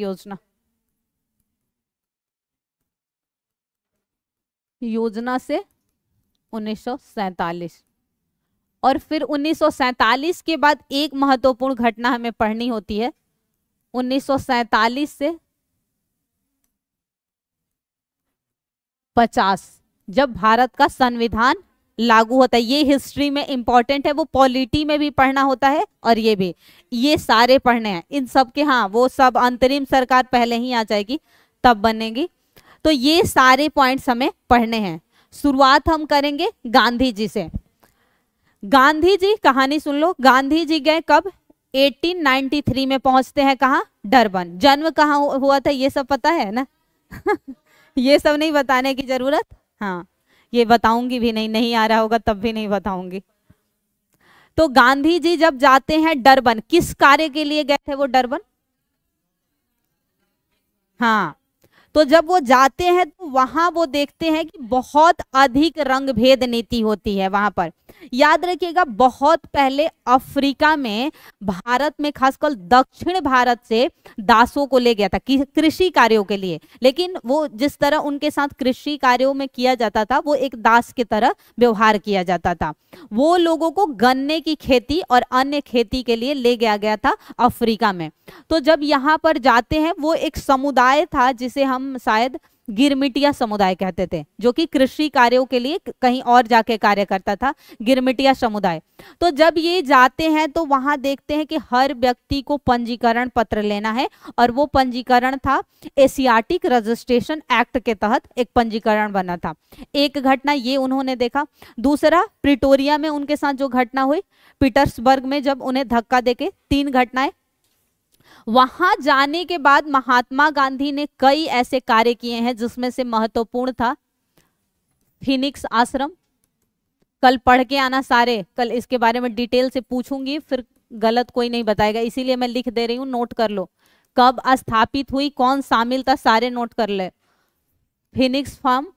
योजना से 1947, और फिर 1947 के बाद एक महत्वपूर्ण घटना हमें पढ़नी होती है, 1947 से 50 जब भारत का संविधान लागू होता है। ये हिस्ट्री में इंपॉर्टेंट है, वो पॉलिटी में भी पढ़ना होता है और ये भी, ये सारे पढ़ने हैं इन सब के। हाँ वो सब अंतरिम सरकार पहले ही आ जाएगी तब बनेगी, तो ये सारे पॉइंट्स हमें पढ़ने हैं। शुरुआत हम करेंगे गांधी जी से। गांधी जी कहानी सुन लो, गांधी जी गए कब? 1893 में पहुंचते हैं कहाँ? डरबन। जन्म कहाँ हुआ था ये सब पता है ना? ये सब नहीं बताने की जरूरत, हाँ ये बताऊंगी भी नहीं, नहीं आ रहा होगा तब भी नहीं बताऊंगी। तो गांधी जी जब जाते हैं डरबन, किस कार्य के लिए गए थे वो डरबन? हाँ, तो जब वो जाते हैं तो वहां वो देखते हैं कि बहुत अधिक रंग भेद नीति होती है वहां पर। याद रखिएगा, बहुत पहले अफ्रीका में, भारत में, खासकर दक्षिण भारत से दासों को ले गया था कृषि कार्यों के लिए, लेकिन वो जिस तरह उनके साथ कृषि कार्यों में किया जाता था वो एक दास की तरह व्यवहार किया जाता था। वो लोगों को गन्ने की खेती और अन्य खेती के लिए ले गया गया था अफ्रीका में। तो जब यहाँ पर जाते हैं, वो एक समुदाय था जिसे हम शायद गिरमिटिया समुदाय कहते थे, जो कि कृषि कार्यों के लिए कहीं और जाके कार्य करता था, गिरमिटिया समुदाय। तो जब ये जाते हैं तो वहां देखते हैं कि हर व्यक्ति को पंजीकरण पत्र लेना है, और वो पंजीकरण था एशियाटिक रजिस्ट्रेशन एक्ट के तहत एक पंजीकरण बना था। एक घटना ये उन्होंने देखा। दूसरा, प्रिटोरिया में उनके साथ जो घटना हुई, पीटर्सबर्ग में जब उन्हें धक्का देके, 3 घटनाएं। वहां जाने के बाद महात्मा गांधी ने कई ऐसे कार्य किए हैं जिसमें से महत्वपूर्ण था फिनिक्स आश्रम। कल पढ़ के आना सारे, कल इसके बारे में डिटेल से पूछूंगी, फिर गलत कोई नहीं बताएगा, इसीलिए मैं लिख दे रही हूँ, नोट कर लो। कब स्थापित हुई, कौन शामिल था, सारे नोट कर ले। फिनिक्स फार्म,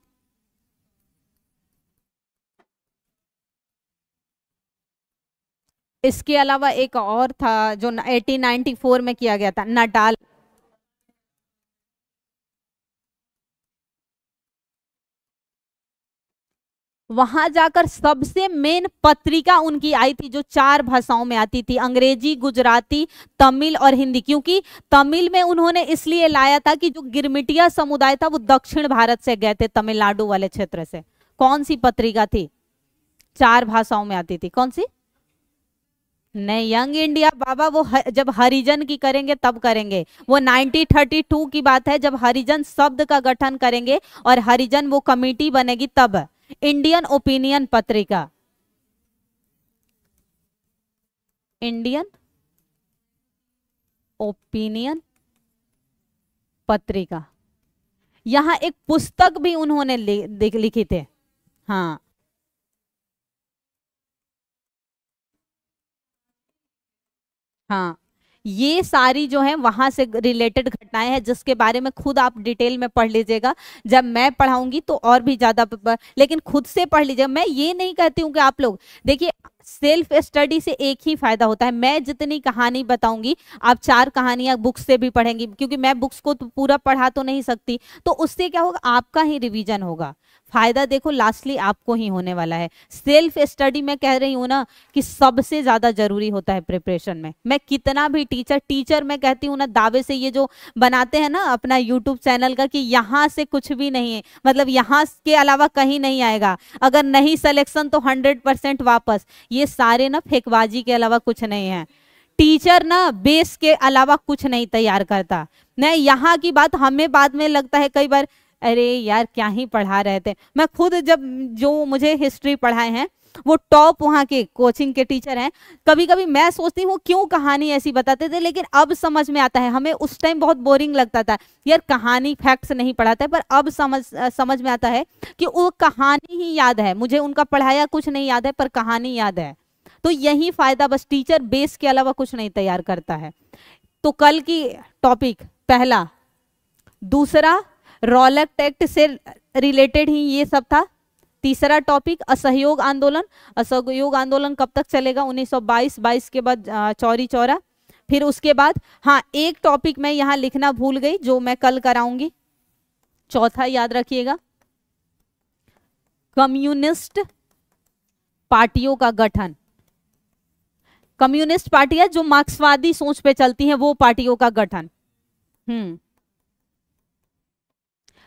इसके अलावा एक और था जो 1894 में किया गया था, नडाल। वहां जाकर सबसे मेन पत्रिका उनकी आई थी जो 4 भाषाओं में आती थी, अंग्रेजी, गुजराती, तमिल और हिंदी। क्योंकि तमिल में उन्होंने इसलिए लाया था कि जो गिरमिटिया समुदाय था वो दक्षिण भारत से गए थे, तमिलनाडु वाले क्षेत्र से। कौन सी पत्रिका थी, 4 भाषाओं में आती थी, कौन सी? नहीं, यंग इंडिया बाबा, वो जब हरिजन की करेंगे तब करेंगे। वो 1932 की बात है, जब हरिजन शब्द का गठन करेंगे और हरिजन वो कमेटी बनेगी तब। इंडियन ओपिनियन पत्रिका, इंडियन ओपिनियन पत्रिका। यहां एक पुस्तक भी उन्होंने लिखी थे। हाँ, हाँ, ये सारी जो है वहां से रिलेटेड घटनाएं हैं, जिसके बारे में खुद आप डिटेल में पढ़ लीजिएगा। जब मैं पढ़ाऊंगी तो और भी ज्यादा लेकिन खुद से पढ़ लीजिएगा। मैं ये नहीं कहती हूँ कि आप लोग देखिए, सेल्फ स्टडी से एक ही फायदा होता है। मैं जितनी कहानी बताऊंगी, आप 4 कहानियां बुक्स से भी पढ़ेंगी, क्योंकि मैं बुक्स को तो पूरा पढ़ा तो नहीं सकती। तो उससे क्या होगा, आपका ही रिवीजन होगा। फायदा देखो लास्टली आपको ही होने वाला है। सेल्फ स्टडी में कह रही हूँ ना कि सबसे ज्यादा जरूरी होता है प्रिपरेशन में। मैं कितना भी टीचर मैं कहती हूँ ना, दावे से ये जो बनाते हैं ना अपना यूट्यूब चैनल का कि यहाँ से कुछ भी नहीं है, मतलब यहाँ के अलावा कहीं नहीं आएगा, अगर नहीं सिलेक्शन तो 100% वापस, ये सारे ना फेकबाजी के अलावा कुछ नहीं है। टीचर ना बेस के अलावा कुछ नहीं तैयार करता। नहीं, यहाँ की बात हमें बाद में लगता है कई बार, अरे यार क्या ही पढ़ा रहे थे। मैं खुद जब जो मुझे हिस्ट्री पढ़ाए हैं वो टॉप वहाँ के कोचिंग के टीचर हैं, कभी कभी मैं सोचती हूँ क्यों कहानी ऐसी बताते थे, लेकिन अब समझ में आता है। हमें उस टाइम बहुत बोरिंग लगता था, यार कहानी फैक्ट्स नहीं पढ़ाता है, पर अब समझ में आता है कि वो कहानी ही याद है मुझे, उनका पढ़ाया कुछ नहीं याद है पर कहानी याद है। तो यही फायदा, बस टीचर बेस के अलावा कुछ नहीं तैयार करता है। तो कल की टॉपिक पहला, दूसरा रॉलेट एक्ट से रिलेटेड ही ये सब था। तीसरा टॉपिक असहयोग आंदोलन। असहयोग आंदोलन कब तक चलेगा, 1922, 22 के बाद चौरी चौरा। फिर उसके बाद हाँ, एक टॉपिक मैं यहाँ लिखना भूल गई जो मैं कल कराऊंगी, चौथा याद रखिएगा, कम्युनिस्ट पार्टियों का गठन। कम्युनिस्ट पार्टियां जो मार्क्सवादी सोच पे चलती हैं, वो पार्टियों का गठन।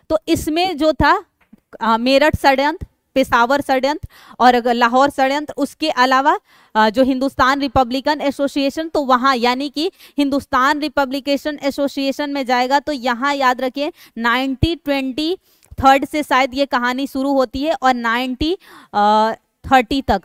तो इसमें जो था मेरठ षड्यंत्र, पेशावर षड्यंत्र और लाहौर षड्यंत्र, उसके अलावा जो हिंदुस्तान रिपब्लिकन एसोसिएशन, तो वहां यानी कि हिंदुस्तान रिपब्लिकेशन एसोसिएशन में जाएगा तो यहाँ याद रखिए 1923 से शायद ये कहानी शुरू होती है और 1930 तक,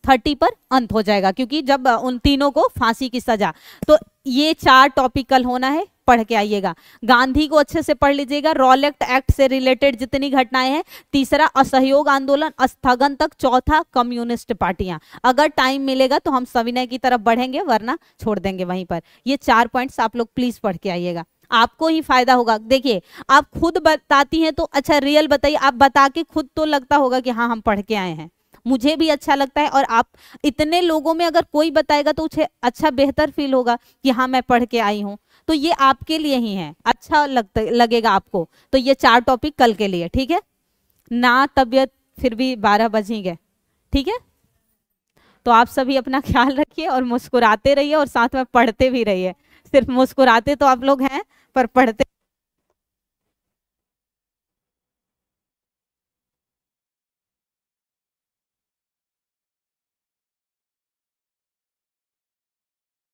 30 पर अंत हो जाएगा, क्योंकि जब उन तीनों को फांसी की सजा। तो ये 4 टॉपिक कल होना है, पढ़ के आइएगा। गांधी को अच्छे से पढ़ लीजिएगा, रॉलेट एक्ट से रिलेटेड जितनी घटनाएं हैं। तीसरा असहयोग आंदोलन स्थगन तक। चौथा कम्युनिस्ट पार्टियां। अगर टाइम मिलेगा तो हम सविनय की तरफ बढ़ेंगे, वरना छोड़ देंगे वहीं पर। ये 4 पॉइंट्स आप लोग प्लीज पढ़ के आइएगा। आपको ही फायदा होगा। देखिए आप खुद बताती हैं तो अच्छा रियल बताइए, आप बता के खुद तो लगता होगा कि हाँ हम पढ़ के आए हैं, मुझे भी अच्छा लगता है, और आप इतने लोगों में अगर कोई बताएगा तो उसे अच्छा बेहतर फील होगा कि हाँ मैं पढ़ के आई हूँ। तो ये आपके लिए ही है, अच्छा लगेगा आपको। तो ये 4 टॉपिक कल के लिए, ठीक है ना? तबीयत फिर भी 12 बज ही गए, ठीक है। तो आप सभी अपना ख्याल रखिए और मुस्कुराते रहिए और साथ में पढ़ते भी रहिए। सिर्फ मुस्कुराते तो आप लोग हैं पर पढ़ते